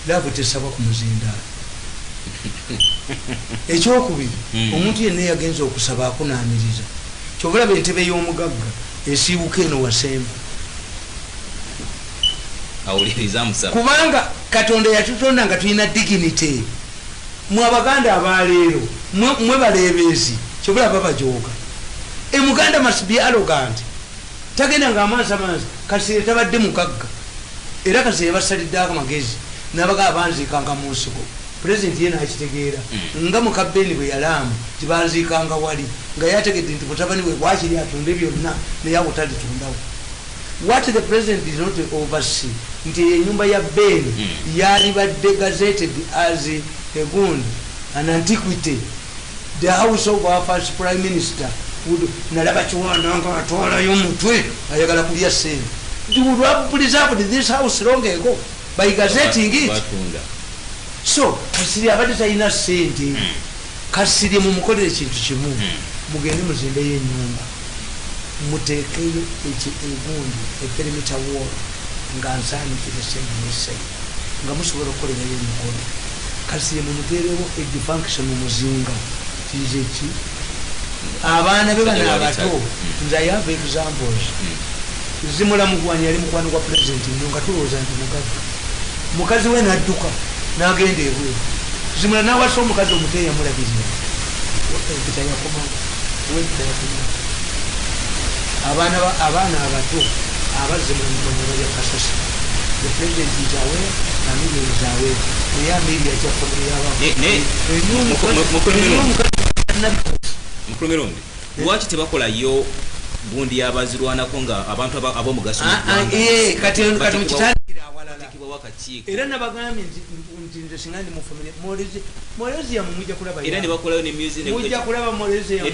Laavu tesaba ku muzindaalo. Ekyokubiri omuntu yenna yagenza okusaba akunaaniriza. Kyobulaba entebe y'omugagga esiibuka eno wasemba. Awuliriza musaba. Kubanga Katonda yatutonda nga tulina dignity. Mwe Abaganda abaleero mwe baleebeezi kyobulaba bajooga. Muganda must be arrogant. Tagenda ng'amanza Kasirye tabadde mugagga. Era Kasirye basalidde amagezi n'abaga banziikanga mu nsiko. President yena akitegeera nga Mukabeeni bwe yalamba tibanziikanga wali nga yategedde nti mutabani we bwakiri atunde byonna naye awo talitundawo. What the president did not oversee nti ennyumba ya Beeni yalibadde gazetted as a gund, an antiquity. The house of our first prime minister nalaba Kiwanda nga atwalayo omutwe ayagala kulya ssente. You would have preserved this house long ago by gazetting it. So Kasirye abadde talina ssente. Kasirye mumukolere ekintu kimu mugende muzimbeyo ennyumba muteekeyo egundi eperimeter wall nga nsaanikire seyineseyi nga musobola okukolerayo emikono. Kasirye mumuteerewo edifunction muzinga kize ki abaana be bana abato. Nze I have examples. Zimula Mugwanya yali mukwano gwa president nga tulowooza nti mugagga. Mukazi we n'adduka n'agenda ebweru. Zimula n'awasa omukazi omuteeya mulabirira. Empita yakoma. Abaana abato abazze mu Mugwanya balya kasasi. The president is aware, family is aware. Naye Amelia kyakkomerera abantu. mukulu mirundi lwaki tebakolayo gundi yabazirwanako nga abantu ab'omugaso kati mukitandikira awalala wakakiiko era nabagambye nti nze singa ndi mufamire molezium mujja kulaba era ne bakolayo ne music mujja kulaba molezium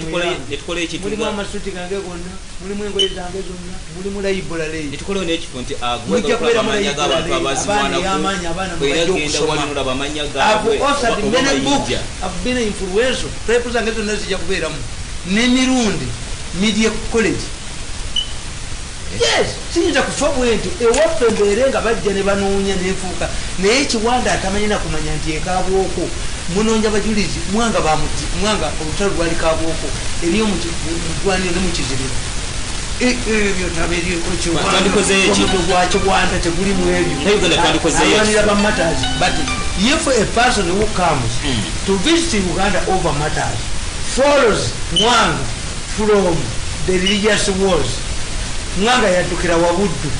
netukola ekintu mulimu amasuti gange gonna mulimu engoye zange zonna mulimu library netukolayo n'ekifo nti mujja kubeera mu amanya g'abantu abazirwanako abaana bwegenda wali nolaba amanya gaabwe I've been influential prepu zange zonna zijja kubeeramu n'emirundi media college yes siyinza kufa bwenti ewaffe mbeere nga bajja ne banoonya nenfuuka naye ekiwanda atamanyi nakumanya nti ekabwoko munoonya bajulizi mwanga olutalo lwali kabwoko eriyo mugwaniro ne mukiziriro ebyo taberiogwakiwanda tegulimu ebyoabanira bamatters but if a person who comes to visit Uganda over matters follows mwanga from the religious wars mwanga yaddukira wabuddu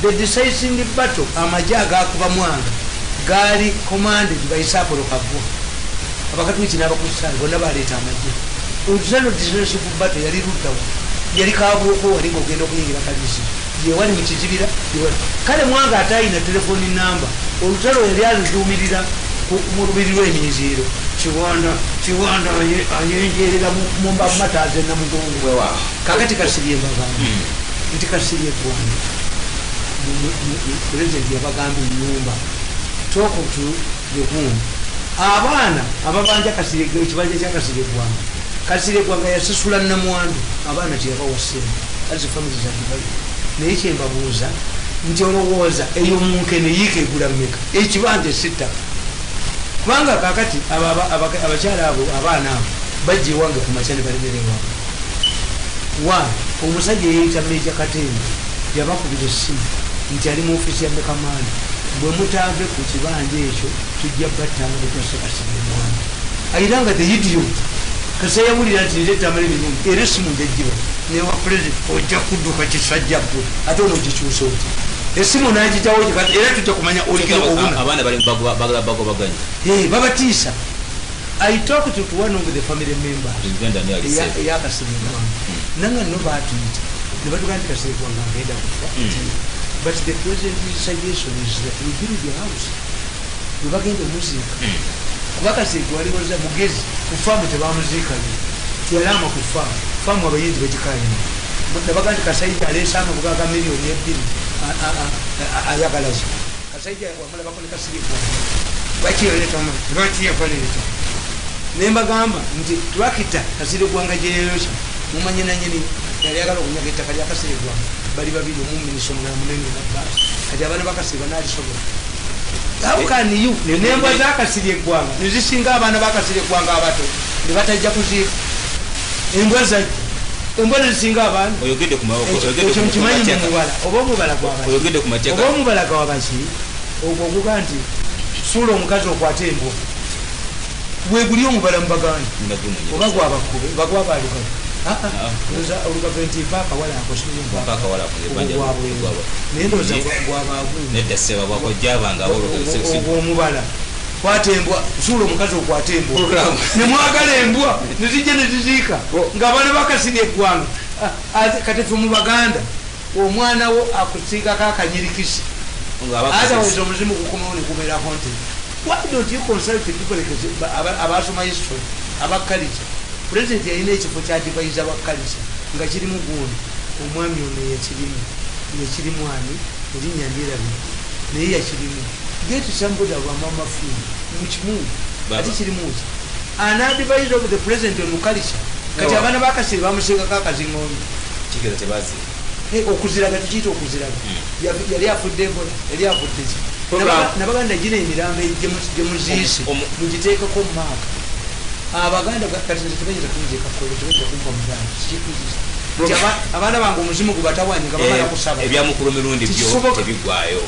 the decisive battle amajja agakuba mwanga gaali commanded by Sapolo Kabwa abakatuliki n'abakulisaayo bonna baleeta amajje olutalo decisive battle yali luddawa yali kabwoko wali ng'ogenda okuyingira kalisi yewali mu kizibira kale mwanga ate ayina telefoni namba olutalo yali aluzuumirira mu lubiri lw'emiziiro kiwanda ayenjerera mumba mumataze na mugongo kakati kasirye mbagamba nti kasirye Gwanda president yabagamba ennyumba toko tu yekungu abaana ababanja kasirye ekibanja kya kasirye Gwanda kasirye Gwanda yasasula namwandu abaana teyabawasema azi family za kibali naye kyembabuuza nti olowooza eyo munkene yiikegula mmeka ekibanja sitta kubanga kakati abakyala abo abaana abo bajja ewange ku makya ne balemerewa wa omusajja eyeyita Meja Katemba yabakubira essimu nti ali mu ofiisi ya Mekamani bwe mutaave ku kibanja ekyo tujja battanga betwasekasibye mwana ayiranga the idiot kasa yawulira nti nzetamala ebirungi era essimu njaggiba newa president ojja kudduka kisajja gwe ate onoogikyusa oti esimu najitawo era tujja kumanya oligiro obuna abaana bali bagobaganya babatiisa I talked to one of the family members yakasiribwa nanga no batuyita ne batugandi kasiribwa nga ngenda kufa but the president suggestion is that we build the house we bagenda omuziika kuba kasiribwa waliwoza mugezi kufaamu tebamuziika yalama kufaamu abayinzi bagikayina nebagandi kasaija aleesa amabuga ga miliyoni 2 ayagalazo kasaija wamulabako ne kasiribwa lwakiyafaleta nembagamba nti twakita kasiribwanga gyeyeyosha mumanye nanyini yali agala okunyaga ettaka lya kasiribwanga bali babiri omuminiso omulala munene nabbasi kati abaana bakasiribwa nalisobola awukaniyu nembwa zakasiribwanga nezisinga abaana bakasiribwanga abato nebatajja kuziika embwa zajja embwa nezisinga abaana ekyo mukimanyi mumubala oba omubala oba omubala gwabaki ogwo oguga nti suula omukazi okwata embwa weguli omubala mubaganda oba gwabakube bagwabaluka olugaventi mpaaka walakosgwabagwomubala kwata embwa suula omukazi okwata embwa nemwagala embwa nezijja neziziika nga bana bakasirya eggwanga kati fe mubaganda omwana wo akusiikako akanyirikisi otherwise omuzimu gukomawo negubeerako nti why don't you consult the people abasoma history abakalisa president yalina ekifo kyadivaiza abakalisa nga kirimu gundi omwami ono yekirimu ani erinnya ndyerabi naye yakirimu get somebody abamamafiini mukimundu ati kirimuki anadvise of the president on kalisa kati abaana bakasiri bamusiigako akazingoonyo kigeza tebazi okuziraga tukiyita okuziraga yali afudde ebola yali afudde ki nabaganda gina emirambo gyemuziise mugiteekako mumaaka abaganda tebayinza kunzekakole tebayinza kumpa muganda kikikuzisa abaana bange omuzimu gubatawanye nga bamala kusaba ebyamukulu mirundi byo tebigwayo